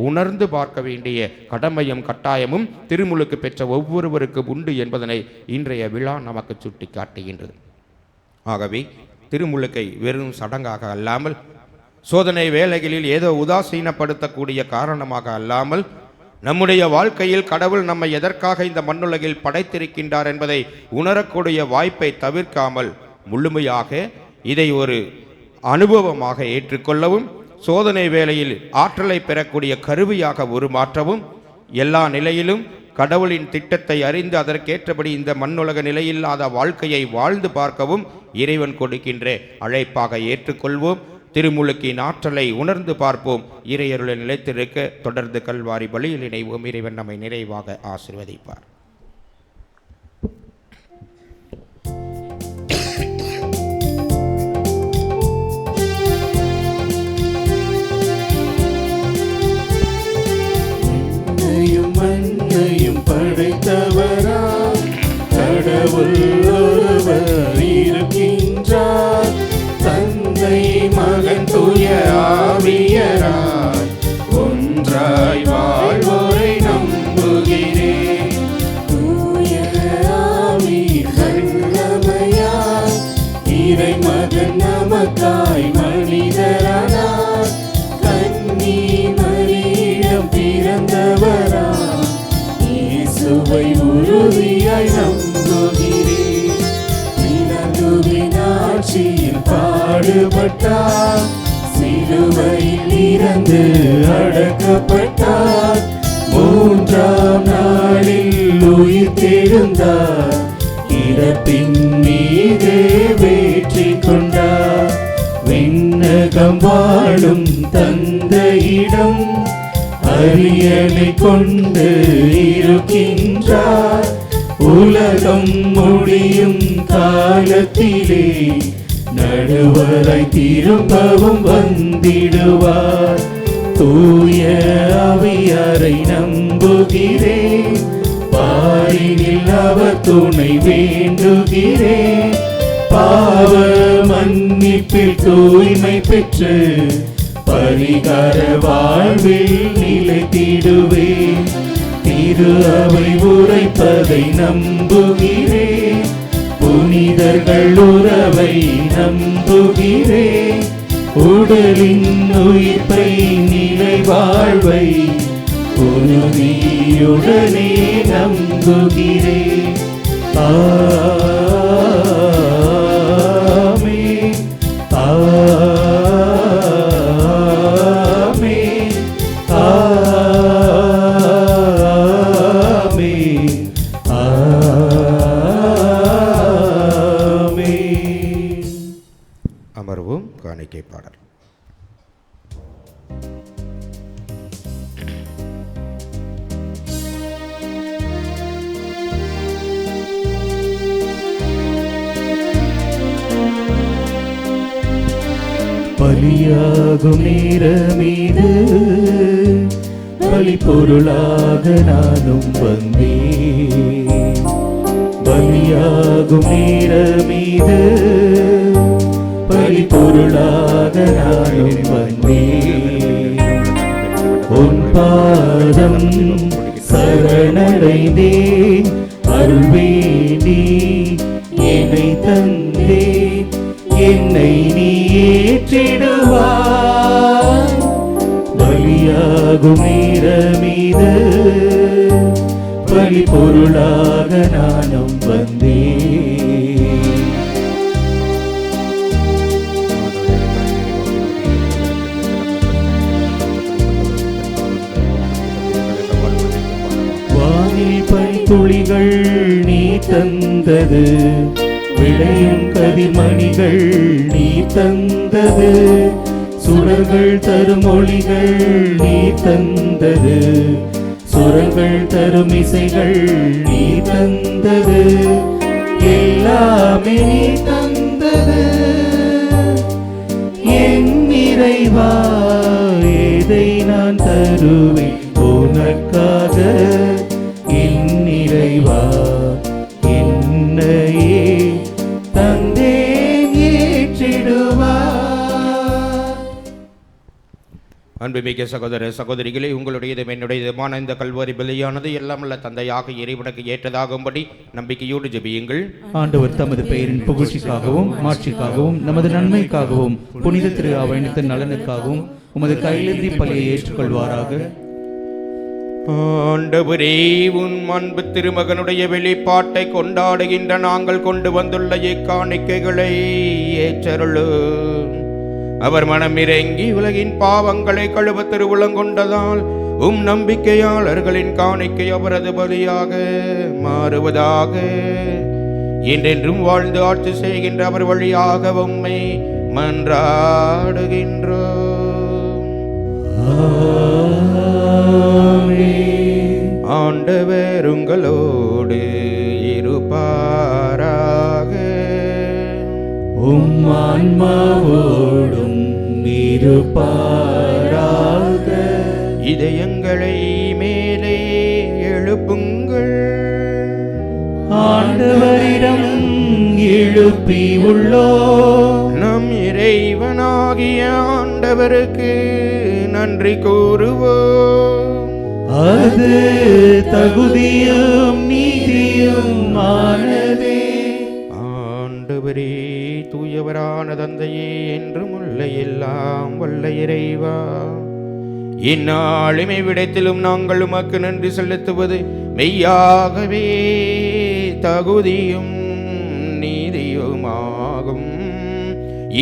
உணர்ந்து பார்க்க வேண்டிய கடமையும் கட்டாயமும் திருமுழுக்கு பெற்ற ஒவ்வொருவருக்கும் உண்டு என்பதனை இன்றைய விழா நமக்கு சுட்டி காட்டுகின்றது. ஆகவே திருமுழுக்கை வெறும் சடங்காக அல்லாமல், சோதனை வேளைகளில் ஏதோ உதாசீனப்படுத்தக்கூடிய காரணமாக அல்லாமல், நம்முடைய வாழ்க்கையில் கடவுள் நம்மை எதற்காக இந்த மண்ணுலகில் படைத்திருக்கின்றார் என்பதை உணரக்கூடிய வாய்ப்பை தவிர்க்காமல் முழுமையாக இதை ஒரு அனுபவமாக ஏற்றுக்கொள்ளவும், சோதனை வேளையில் ஆற்றலை பெறக்கூடிய கருவியாக உருமாற்றவும், எல்லா நிலையிலும் கடவுளின் திட்டத்தை அறிந்து அதற்கேற்றபடி இந்த மண்ணுலக நிலையில்லாத வாழ்க்கையை வாழ்ந்து பார்க்கவும் இறைவன் கொடுக்கின்ற அழைப்பாக ஏற்றுக்கொள்வோம். திருமுழுக்கின் ஆற்றலை உணர்ந்து பார்ப்போம். இறையருளை நிலைத்திருக்க தொடர்ந்து கல்வாரி பலியில் இணைவோம். இறைவன் நம்மை நிறைவாக ஆசீர்வதிப்பார். மண்ணையும் படைத்தவரா கடவுள் ஒருவர் இருக்கின்றார். தந்தை மகன் தூய ஆவியராய் ஒன்றாய் வாழ்வோரை நம்புகிறேன். தூய ஆவி வல்லமையாய் இறை மகன் நமக்காய் மனிதரானார். கன்னி மரியிடம் பிறந்தவரா இயேசுவை உறுதியாய் நம்புகிறேன். பிறந்துவின் ஆட்சியில் பாடுபட்டார், சிலுவையில் இறந்து அடக்கப்பட்டார், மூன்றாம் நாளில் உயிர் தெழுந்தார், இறப்பின் மீது வெற்றி கொண்டார். விண்ணகம் வாழும் தந்தையிடம் அரியணை கொண்டு இருக்கின்றார். உலகம் முடியும் காலத்திலே நடுவராய் திரும்பவும் வந்திடுவார். தூய ஆவியாரை நம்புகிறேன், பாரினில் அவர் துணை வேண்டுகிறேன். பாவ மன்னிப்பில் தூய்மை பெற்று பரிகார வாழ்வில் நிலைத்திடுவேன். திரு அவை உரைப்பதை நம்புகிறேன், புனிதர்கள் உறவை நம்புகிறேன். உடலின் உயிர்ப்பை நிலை வாழ்வை உறுதியுடனே நம்புகிறேன். ஆமென், ஆமென், ஆமென், ஆமென். அமர்வும் காணிக்கை பாடல். பலியாகும் நேரமீது பலி பொருளாக நானும் வந்தேன். பலியாகும் நேரமீது பலி பொருளாக நானும் வந்தேன். உன் பாதம் சரணடைந்தேன், அருள் வேண்டி என்னை தந்தேன். என்னை நீ ஏற்றிடுவாய். பலியாகும் நேரமீது பலி பொருளாக நானும் வந்தேன். வானில் பனித்துளிகள் நீ தந்தது, விளையும் கதிர்மணிகள் நீ தந்தது. சுடர்கள் தரும் ஒளிகள் நீ தந்தது, சுரங்கள் தரும் இசைகள் நீ தந்தது. எல்லாமே நீ தந்தது. என் இறைவா, எதை நான் தருவேன் உனக்காக? என் இறைவா, என்னையே தந்தேன், ஏற்றிடுவார். அன்புமிக்க சகோதர சகோதரிகளே, உங்களுடையதும் என்னுடையதுமான இந்த கல்வாரி பலியானது எல்லாம் உள்ள தந்தையாக இறைவனுக்கு ஏற்றதாகும்படி நம்பிக்கையோடு ஜெபியுங்கள். ஆண்டவர் தமது பெயரின் புகழ்ச்சிக்காகவும் மாட்சிக்காகவும் நமது நன்மைக்காகவும் புனித திரு அவையத்தின் நலனுக்காகவும் உமது கையிலிருந்து பலியை ஏற்றுக்கொள்வாராக. ஆண்டவரே, உன் அன்பு திருமகனுடைய வெளிப்பாட்டை கொண்டாடுகின்ற நாங்கள் கொண்டு வந்துள்ள இக்காணிக்கைகளை ஏற்றருளும். அவர் மனமிறங்கி உலகின் பாவங்களை கழுவ திருவுளங்கொண்டதால் நம்பிக்கையாளர்களின் காணிக்கை அவரது பலியாக மாறுவதாக. என்றென்றும் வாழ்ந்து ஆட்சி செய்கின்ற அவர் வழியாக உம்மை மன்றாடுகின்றோம். ஆண்டவர் உங்களோடு இருப்பாராக. உம் ஆன்மாவோடும் இருப்பாராக. இதயங்களை மேலே எழுப்புங்கள். ஆண்டவரிடம் எழுப்பி உள்ளோ நம் இறைவனாகிய ஆண்டவருக்கு நன்றி கூறுவோம். அது தகுதியும் நீதியும் ஆனதே. ஆண்டவரே, தூயவரான தந்தையே, என்றும் உள்ள எல்லாம் வல்ல இறைவா, இந்நாளுமே விடத்திலும் நாங்கள் உமக்கு நன்றி செலுத்துவது மெய்யாகவே தகுதியும் நீதியுமாகும்.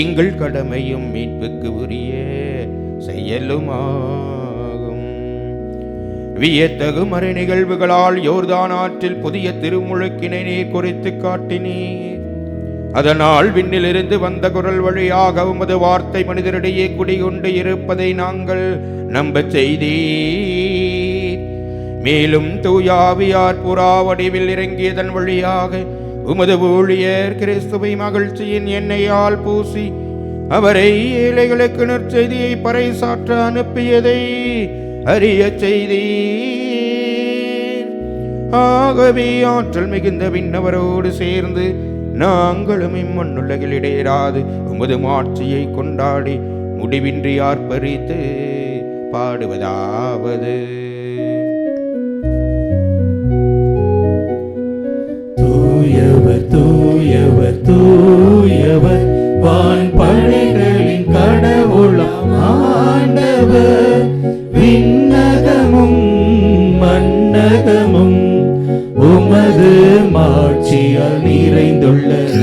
எங்கள் கடமையும் மீட்புக்கு உரிய செயலுமாகும். வியத்தகு மறை நிகழ்வுகளால் யோர்தான் ஆற்றில் புதிய திருமுழுக்கினை நீர் குறித்து காட்டினீர். அதனால் விண்ணிலிருந்து வந்த குரல் வழியாக உமது வார்த்தை மனிதரிடையே குடிகொண்டு இருப்பதை நாங்கள் நம்பச் செய்தீர். மேலும் தூயாவியார் புறா வடிவில் இறங்கியதன் வழியாக உமது ஊழியர் கிறிஸ்துவை மகிழ்ச்சியின் எண்ணெயால் பூசி அவரை ஏழைகளுக்கு நற்செய்தியை பறைசாற்ற அனுப்பியதை அறிய செய்தீர். ஆகவே ஆற்றல் மிகுந்த விண்ணவரோடு சேர்ந்து நாங்களும் இம்மண்ணுலகில் இடையராது உமது மாட்சியை கொண்டாடி முடிவின்றி ஆர்ப்பரித்து பாடுவதாவது: தூயவர் தூயவர் தூயவர் வான் படைகளின் கடவுளாம் ஆண்டவர். விண்ணகமும் மண்ணகமும் உமது மாட்சியால் நிறைந்துள்ளன.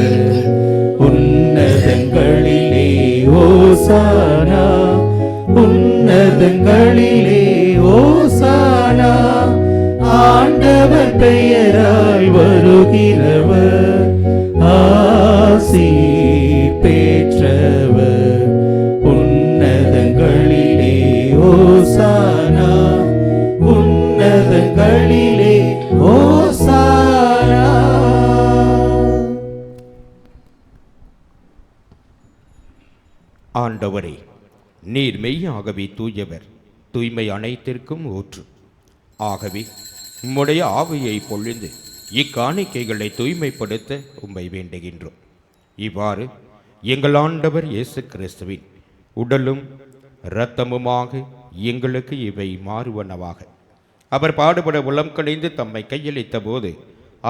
உன்னதங்களிலே ஓசானா, உன்னதங்களிலே ஓசானா. ஆண்டவர் பெயரால் வருகிறவர் ஆசீர் பெற்றவர். உன்னதங்களிலே ஓசானா, உன்னதங்களிலே ஓசானா. ஆண்டவர் ஆண்டவரே, நீர் மெய்யாகவே தூயவர், தூய்மை அனைத்திற்கும் ஊற்று. ஆகவே உம்முடைய ஆவியை பொழிந்து இக்காணிக்கைகளை தூய்மைப்படுத்த உம்மை வேண்டுகின்றோம். இவ்வாறு எங்கள் ஆண்டவர் இயேசு கிறிஸ்துவின் உடலும் இரத்தமுமாக எங்களுக்கு இவை மாறுவனவாக. அவர் பாடுபட உளம் கணிந்து தம்மை கையளித்த போது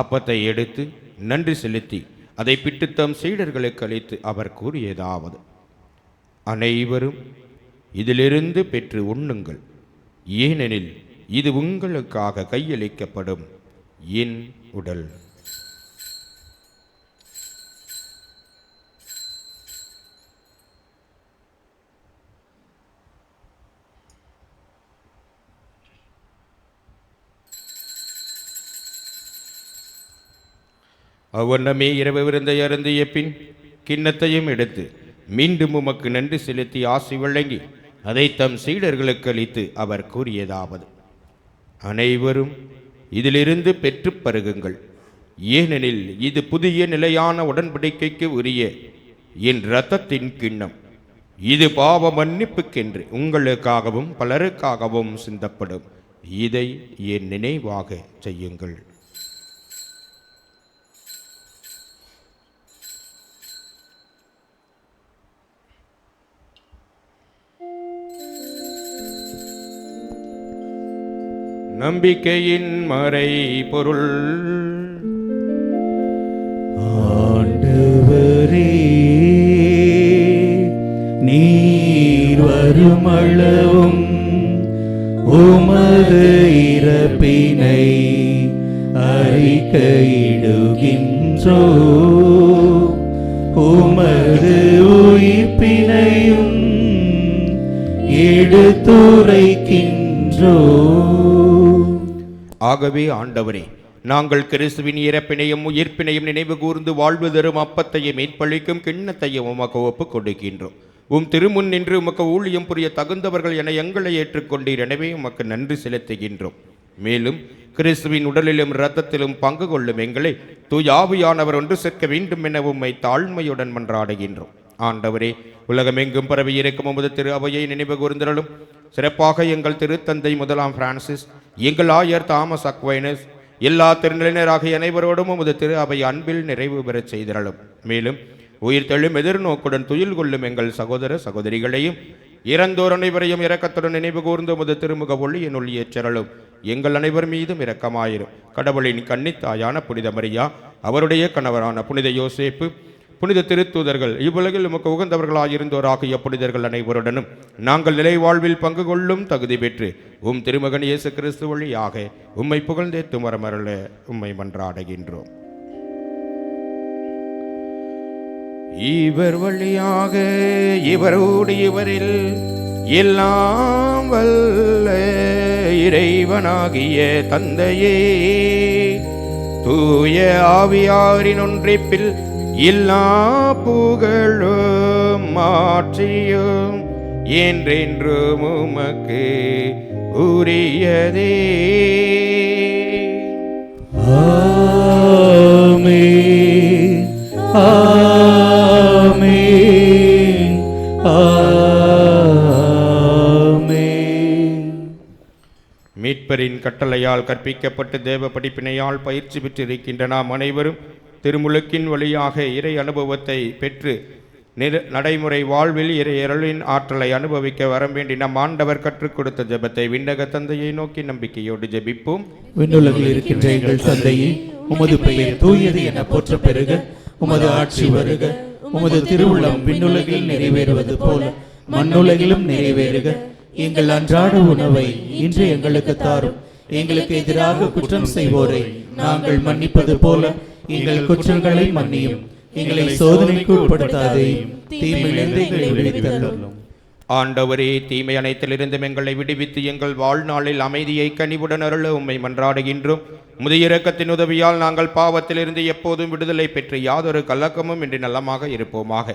அப்பத்தை எடுத்து நன்றி செலுத்தி அதை பிட்டு தம் சீடர்களுக்கு அளித்து அவர் கூறியதாவது: அனைவரும் இதிலிருந்து பெற்று உண்ணுங்கள், ஏனெனில் இது உங்களுக்காக கையளிக்கப்படும் என் உடல். அவ்வண்ணமே இரவு விருந்தை அருந்திய பின் கிண்ணத்தையும் எடுத்து மீண்டும் உமக்கு நன்றி செலுத்தி ஆசி வழங்கி அதை தம் சீடர்களுக்கு அளித்து அவர் கூறியதாவது: அனைவரும் இதிலிருந்து பெற்று பருகுங்கள், ஏனெனில் இது புதிய நிலையான உடன்படிக்கைக்கு உரிய என் இரத்தத்தின் கிண்ணம். இது பாவ மன்னிப்புக்கென்று உங்களுக்காகவும் பலருக்காகவும் சிந்தப்படும். இதை என் நினைவாக செய்யுங்கள். நம்பிக்கையின் மறை பொருள். ஆண்டவரே, நீர் வருமளவும் உமது இறப்பினை அறிக்கையிடுகின்றோ, உமது உயிர்ப்பினையும் எடுத்துரைக்கின்றோ. ஆகவே ஆண்டவரே, நாங்கள் கிறிஸ்துவின் இறப்பினையும் உயிர்ப்பினையும் நினைவு கூர்ந்து வாழ்வு தரும் அப்பத்தையும் மீட்பளிக்கும் கிண்ணத்தையும் உமக்கு ஒப்புக் கொடுக்கின்றோம். உம் திருமுன் நின்று உமக்கு ஊழியம் புரிய தகுந்தவர்கள் என எங்களை ஏற்றுக்கொண்டீர். எனவே உமக்கு நன்றி செலுத்துகின்றோம். மேலும் கிறிஸ்துவின் உடலிலும் இரத்தத்திலும் பங்கு கொள்ளும் எங்களை தூயாவியானவர் ஒன்று சேர்க்க வேண்டும் என உம்மை தாழ்மையுடன் மன்றாடுகின்றோம். ஆண்டவரே, உலகமெங்கும் பரவி இருக்கும் உமது திரு அவையை நினைவு கூர்ந்தருளும். சிறப்பாக எங்கள் திருத்தந்தை முதலாம் பிரான்சிஸ், எங்கள் ஆயர் தாமஸ் அக்வைனஸ், எல்லா திருநிலையினராகிய அனைவரோடும் உமது திரு அவை அன்பில் நிறைவு பெறச் செய்திரளும். மேலும் உயிர்த்தெழும் எதிர்நோக்குடன் துயில் கொள்ளும் எங்கள் சகோதர சகோதரிகளையும் இறந்தோர் அனைவரையும் இரக்கத்துடன் நினைவு கூர்ந்து உமது திருமுக ஒளியின் ஒளியேற்றலும். எங்கள் அனைவர் மீதும் இரக்கமாயிரும். கடவுளின் கன்னித்தாயான புனித மரியா, அவருடைய கணவரான புனித யோசேப்பு, புனித திருத்தூதர்கள், இவ்வுலகில் உமக்கு உகந்தவர்களாயிருந்தோராகிய புனிதர்கள் அனைவருடனும் நாங்கள் நிலை வாழ்வில் பங்கு கொள்ளும் தகுதி பெற்று உம் திருமகன் இயேசு கிறிஸ்து வழியாக உம்மை புகழ்ந்தேத்து மரமருள உம்மை மன்றாடுகின்றோம். இவர் வழியாக இவரோடு இவரில் எல்லாம் வல்ல இறைவனாகிய தந்தையே, தூய ஆவியாரின் ஒன்றிப்பில் எல்லா புகழும் மாற்றியும் என்றென்றும் உமக்கு உரியதே. ஆமென், ஆமென், ஆமென். மீட்பரின் கட்டளையால் கற்பிக்கப்பட்டு தேவ படிப்பினையால் பயிற்சி பெற்றிருக்கின்ற நாம் அனைவரும் திருமுழுக்கின் வழியாக இறை அனுபவத்தை பெற்று நடைமுறை வாழ்வில் இறை அருளின் ஆற்றலை அனுபவிக்க வரம் வேண்டி நம் ஆண்டவர் கற்றுக் கொடுத்த ஜெபத்தை விண்ணக தந்தையை நோக்கி நம்பிக்கையோடு ஜெபிப்போம். விண்ணுலகில் இருக்கின்ற எங்கள் தந்தையே, உமது பெயர் தூயது என போற்ற பெறுக. உமது ஆட்சி வருக. உமது திருவுள்ளம் விண்ணுலகில் நிறைவேறுவது போல மண்ணுலகிலும் நிறைவேறுக. எங்கள் அன்றாட உணவை இன்று எங்களுக்கு தாரும். எங்களுக்கு எதிராக குற்றம் செய்வோரை நாங்கள் மன்னிப்பது போல எங்கள் குற்றங்களை மன்னியும். எங்களை சோதனைக்கு உட்படுத்தாதேயும், தீமையிலிருந்து எங்களை விடுவித்தருளும். ஆண்டவரே, தீமை அனைத்திலிருந்தும் எங்களை விடுவித்து எங்கள் வாழ்நாளில் அமைதியை கனிவுடன் அருள உம்மை மன்றாடுகின்றோம். முதிய இரக்கத்தின் உதவியால் நாங்கள் பாவத்திலிருந்து எப்போதும் விடுதலை பெற்று யாதொரு கலக்கமும் இன்றி நலமாக இருப்போமாக.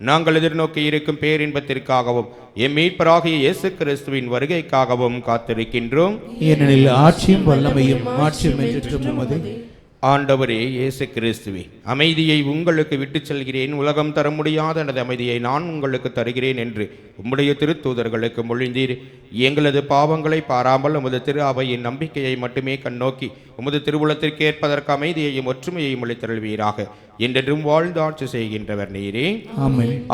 நாங்கள் எதிர்நோக்கி இருக்கும் பேரின்பத்திற்காகவும் எம் மீட்பராகிய இயேசு கிறிஸ்துவின் வருகைக்காகவும் காத்திருக்கின்றோம். ஏனெனில் ஆட்சியும் வல்லமையும் மாட்சியும் என்றும் உமதே. ஆண்டவரே இயேசு கிறிஸ்துவே, அமைதியை உங்களுக்கு விட்டுச் செல்கிறேன், உலகம் தர முடியாத எனது அமைதியை நான் உங்களுக்கு தருகிறேன் என்று உம்முடைய திருத்தூதர்களுக்கு மொழிந்தீர். எங்களது பாவங்களை பாராமல் உமது திரு அவையின் நம்பிக்கையை மட்டுமே கண்ணோக்கி உமது திருவுளத்திற்கு ஏற்பதற்கு அமைதியையும் ஒற்றுமையையும் அளித்தருள்வீராக. என்றென்றும் வாழ்ந்து ஆட்சி செய்கின்றவர் நீரே.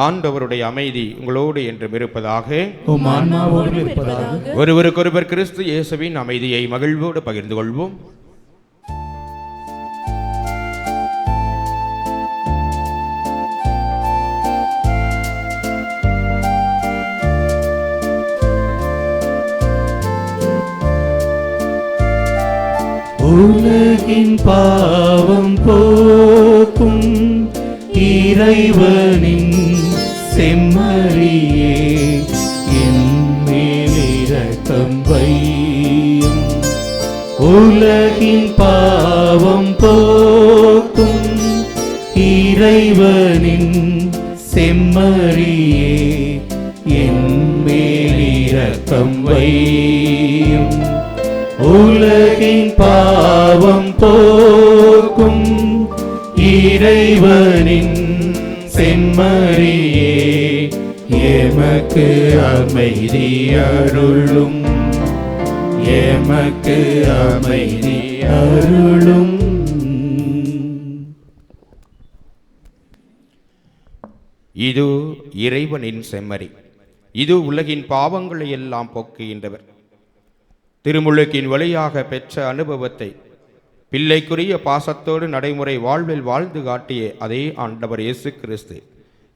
ஆண்டவருடைய அமைதி உங்களோடு என்றும் இருப்பதாக. ஒருவருக்கொருவர் கிறிஸ்து இயேசுவின் அமைதியை மகிழ்வோடு பகிர்ந்து கொள்வோம். உலகின் பாவம் போக்கும் இறைவனின் செம்மறியே, என் மேல் இரக்கம் வையும். உலகின் பாவம் போக்கும் இறைவனின் செம்மறியே, என் மேல் இரக்கம் வையும். உலகின் பாவம் போக்கும் இறைவனின் செம்மறியே, எமக்கு அமைதி அருளும், எமக்கு அமைதி அருளும். இது இறைவனின் செம்மறி, இது உலகின் பாவங்களை எல்லாம் போக்குகின்றவர். திருமுழுக்கின் வழியாக பெற்ற அனுபவத்தை பிள்ளைக்குரிய பாசத்தோடு நடைமுறை வாழ்வில் வாழ்ந்து காட்டிய அதே ஆண்டவர் இயேசு கிறிஸ்து,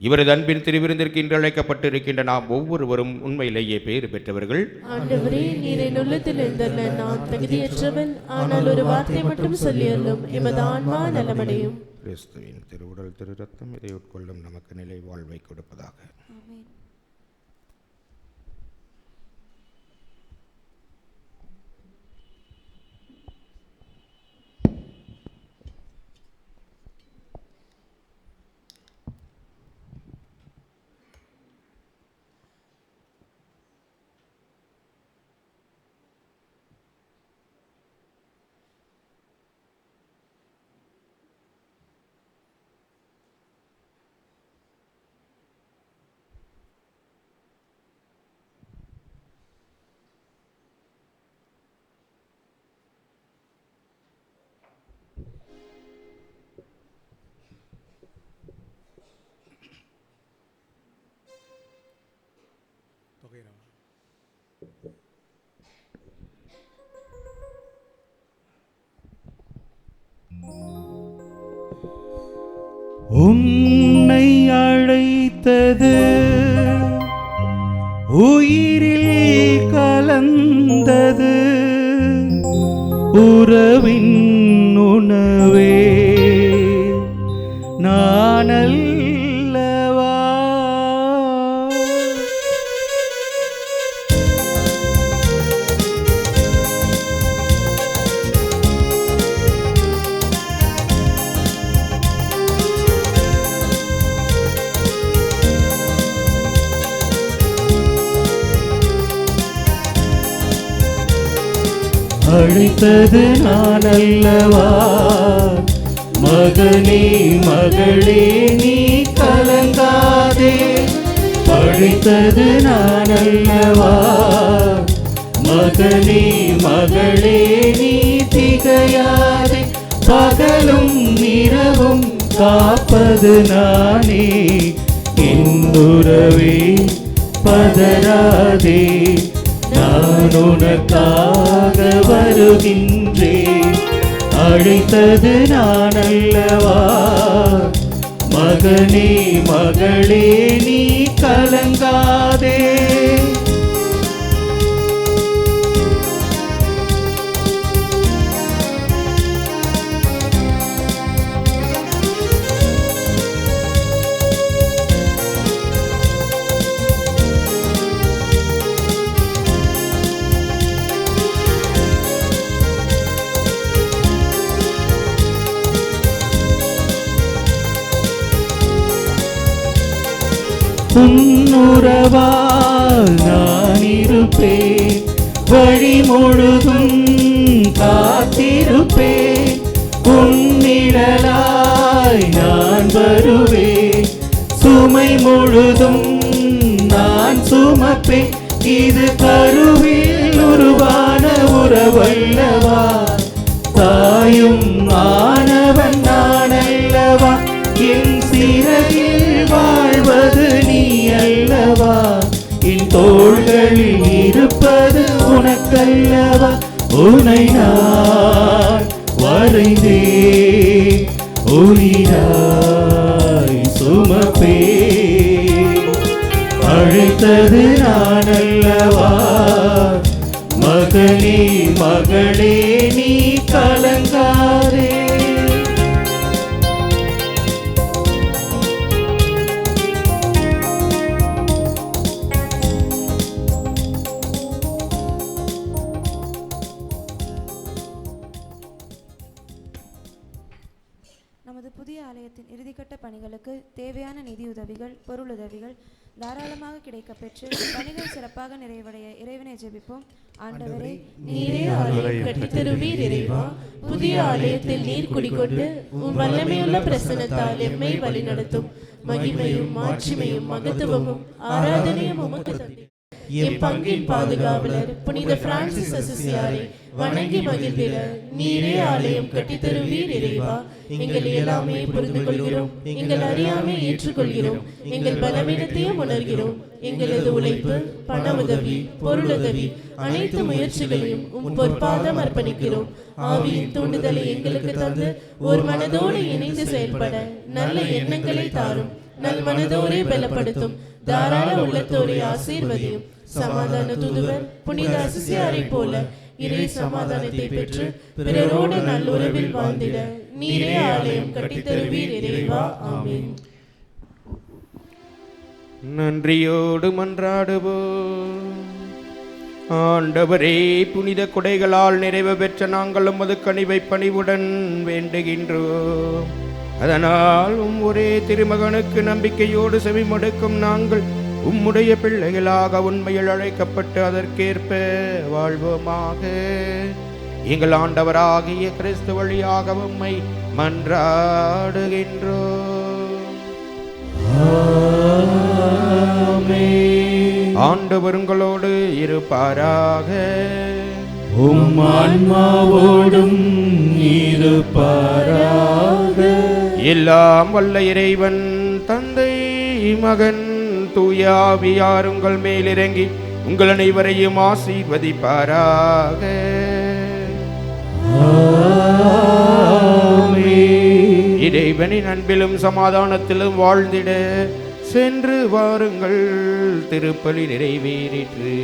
இவரது அன்பின் திருவிருந்திற்கு இன்று அழைக்கப்பட்டிருக்கின்ற நாம் ஒவ்வொருவரும் உண்மையிலேயே பேறு பெற்றவர்கள். ஆண்டவரே, நீர் என் உள்ளத்தில் இருந்தல்ல, நான் தகுதியற்றவன், ஆனால் ஒரு வார்த்தை மட்டும் சொல்லியல்லும் எமது ஆன்மா நலமடையும். கிறிஸ்துவின் திருவுடல் திரு ரத்தம் இதை உட்கொள்ளும் நமக்கு நிலை வாழ்வை கொடுப்பதாக. உன்னை அழைத்தது உயிரில் கலந்தது உறவின் உணவே நானல்லவா. அழைத்தது நான் அல்லவா, மகனே மகளே நீ கலங்காதே. அழைத்தது நான் அல்லவா, மகனே மகளே நீ திகையாதே. பகலும் இரவும் காப்பது நானே, இந்துறவே பதறாதே. நான் உனக்காக வருகின்றேன். அழைத்தது நான் அல்லவா, மகனே மகளே நீ கலங்காதே. உன்னுறவால் நான் இருப்பேன், வழி முழுதும் காத்திருப்பேன். உன் முழுதும் நான் சுமப்பேன். இது கருவில் உருவான உறவல்லவா, தாயும் ஆனவன் நான் அல்லவா, என் சிறையில் வாழ்வது நீ அல்லவா, என் தோள்களில் இருப்பது உனக்கல்லவா. உனை நான் வரைந்தே உயிராய் சுமப்பே, அழைத்தது நான் அல்லவா. மகனே மகளே நீ கலங்காதே. நமது புதிய ஆலயத்தின் இறுதிக்கட்ட பணிகளுக்கு தேவையான நிதியுதவிகள், பொருளுதவிகள் தாராளமாக கிடைக்கப்பெற்று பணிகள் சிறப்பாக நிறைவடைய இறைவனை ஜெபிப்போம். ஆண்டவரே, நீரே ஆலயம் கட்டித்தருவீர் இறைவா. புதிய ஆலயத்தில் நீர் குடிகொண்டு உம் வல்லமையுள்ள பிரசன்னத்தால் எம்மை வழிநடத்தும். மகிமையும் மாட்சிமையும் மகத்துவமும் ஆராதனையும் உமக்கு தந்தேன். எம் பங்கின் பாதுகாவலர் புனித பிரான்சிஸ் அசிசியாரை வணங்கி மகிழ்ந்திட நீரே ஆலயம் கட்டித்தருவீர் இறைவா. எங்கள் இயலாமை புரிந்து கொள்கிறோம், எங்கள் அறியாமை ஏற்றுக்கொள்கிறோம், எங்கள் பலவீனத்தையும் உணர்கிறோம். எங்களது உழைப்பு, பண உதவி, பொருளுதவி அனைத்து முயற்சிகளையும் உம் பொற்பாதம் அர்ப்பணிக்கிறோம். ஆவியின் தூண்டுதலை எங்களுக்கு தந்து ஒரு மனதோடு இணைந்து செயல்பட நல்ல எண்ணங்களை தாரும். நல் மனதோரை பலப்படுத்தும். தாராள உள்ளத்தோரை ஆசீர்வதியும். சமாதான தூதுவர் புனித அசிசியாரை போல இறை சமாதானத்தை பெற்று பிறரோடு நல்லுறவில் வாழ்ந்திட நீரே ஆலயம் கட்டித்தருவீர் இறைவா. ஆமென். நன்றியோடு மன்றாடுவோம். ஆண்டவரே, புனித கொடைகளால் நிறைவு பெற்ற நாங்கள் உமது கனிவை பணிவுடன் வேண்டுகின்றோம். அதனால் ஒரே திருமகனுக்கு நம்பிக்கையோடு செவிமடுக்கும் நாங்கள் உம்முடைய பிள்ளைகளாக உண்மையில் அழைக்கப்பட்டு அதற்கேற்ப வாழ்வோமாக. எங்கள் ஆண்டவராகிய கிறிஸ்து வழியாக உம்மை மன்றாடுகின்றோம். ஆண்டவர் உங்களோடு இருப்பாராக. உம் ஆன்மாவோடும் இருப்பாராக. எல்லாம் வல்ல இறைவன் தந்தை, மகன், தூய ஆவியார் உங்கள் மேலிறங்கி உங்கள் அனைவரையும் ஆசீர்வதிப்பாராக. இறைவனின் அன்பிலும் சமாதானத்திலும் வாழ்ந்திட சென்று வாருங்கள். திருப்பலி நிறைவேறிற்று.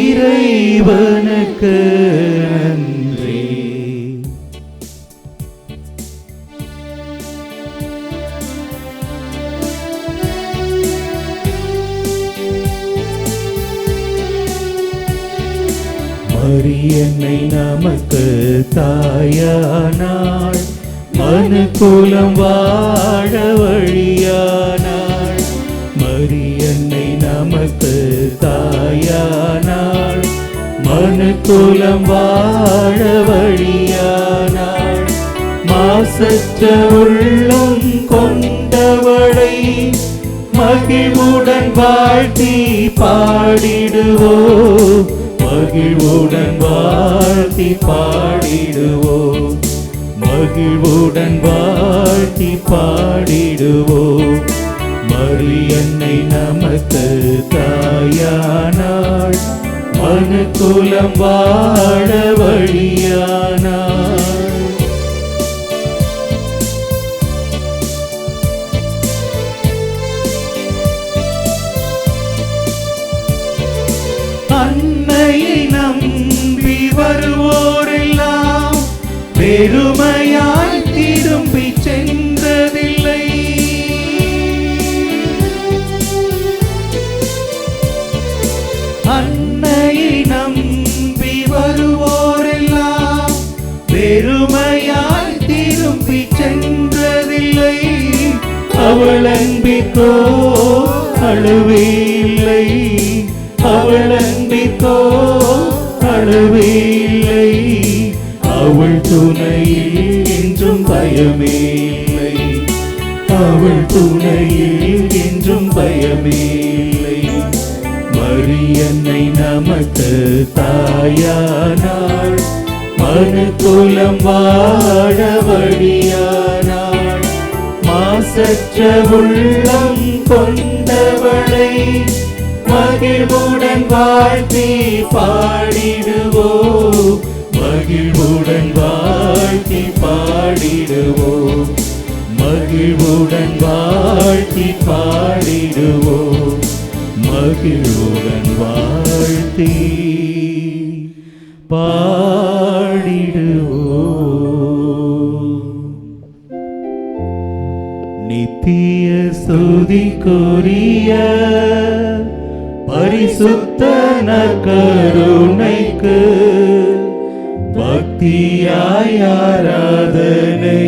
இறைவனுக்கு நன்றி. மரியன்னை நமக்கு தாயானாள், மனுக்குலம் வாழ வழியானாள். மரியன்னை நமக்கு தாயானாள், மனுக்குலம் வாழ வழியானாள். மாசற்ற உள்ளம் கொண்டவளை மகிழ்வுடன் வாழ்த்தி பாடிடுவோம். மகிழ்வுடன் வாழ்த்தி பாடிடுவோம். மகிழ்வுடன் வாழ்த்தி பாடிடுவோம். மரியன்னை நமக்கு தாயானாள், மனுக்குலம் வாழ வழியானாள். அன்னையை நம்பி வருவோரெல்லாம் பெருமையாய் திரும்பி சென்றதில்லை. அன்னையை நம்பி வருவோரெல்லாம் பெருமையாய் திரும்பி சென்றதில்லை. அவள் அன்பிற்கோ அளவே இல்லை. அவள் அன்பிற்கோ அளவே இல்லை. அவள் துணையில் என்றும் பயமே இல்லை. அவள் துணையில் என்றும் பயமில்லை. மரியன்னை நமக்கு தாயானாள், மனுக்குலம் வாழ வழியானாள். மாசற்ற உள்ளம் கொண்டவளை மகிழ்வுடன் வாழ்த்தி பாடிடுவோம், மகிழ்வுடன் வாழ்த்தி பாடிடுவோம், மகிழ்வுடன் வாழ்த்தி பாடிடுவோம், மகிழ்வுடன் வாழ்த்தி பாடிடுவோம். நித்திய ஸ்துதிக்குரிய பரிசுத்த நற்கருணைக்கு பக்தியாய் ஆராதனை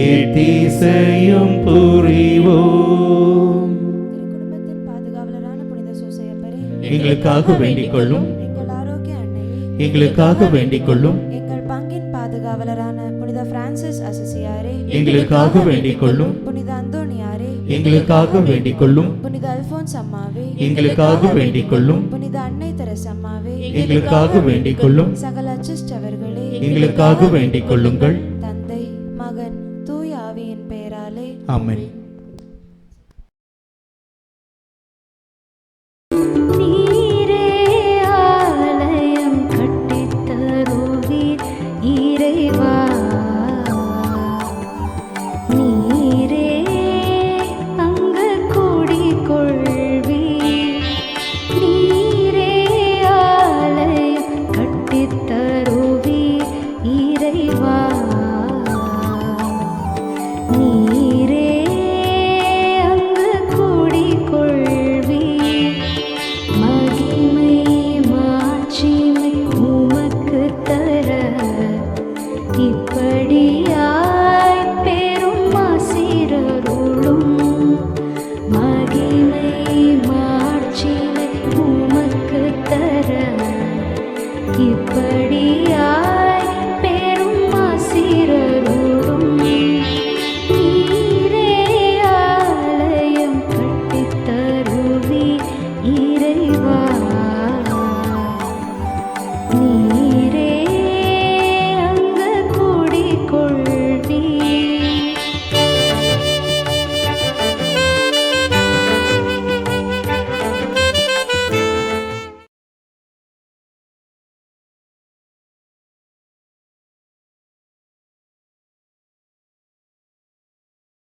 ஏத்திசையும் புரிவோம். திருக்குடும்பத்தின் பாதுகாவலரான புனித சூசையப்பரே, எங்களுக்காக வேண்டிக் கொள்ளும். எங்கள் ஆரோக்கிய அன்னையே, எங்களுக்காக வேண்டிக் கொள்ளும். எங்கள் பங்கின் பாதுகாவலரான புனித பிரான்சிஸ் அசிசியாரே, எங்களுக்காக வேண்டிக் கொள்ளும். புனித அந்தோனியாரே, எங்களுக்காக வேண்டிக் கொள்ளும். புனித அல்போன்ஸ் அம்மாவே, எங்களுக்காக வேண்டிக் கொள்ளும். புனித அன்னை தெரசம்மாவே, எங்களுக்காக வேண்டிக் கொள்ளும். சகல அச்சிஷ்டவர்களே, எங்களுக்காக வேண்டிக் கொள்ளுங்கள். தந்தை மகன் தூய ஆவியின் பெயராலே ஆமென்.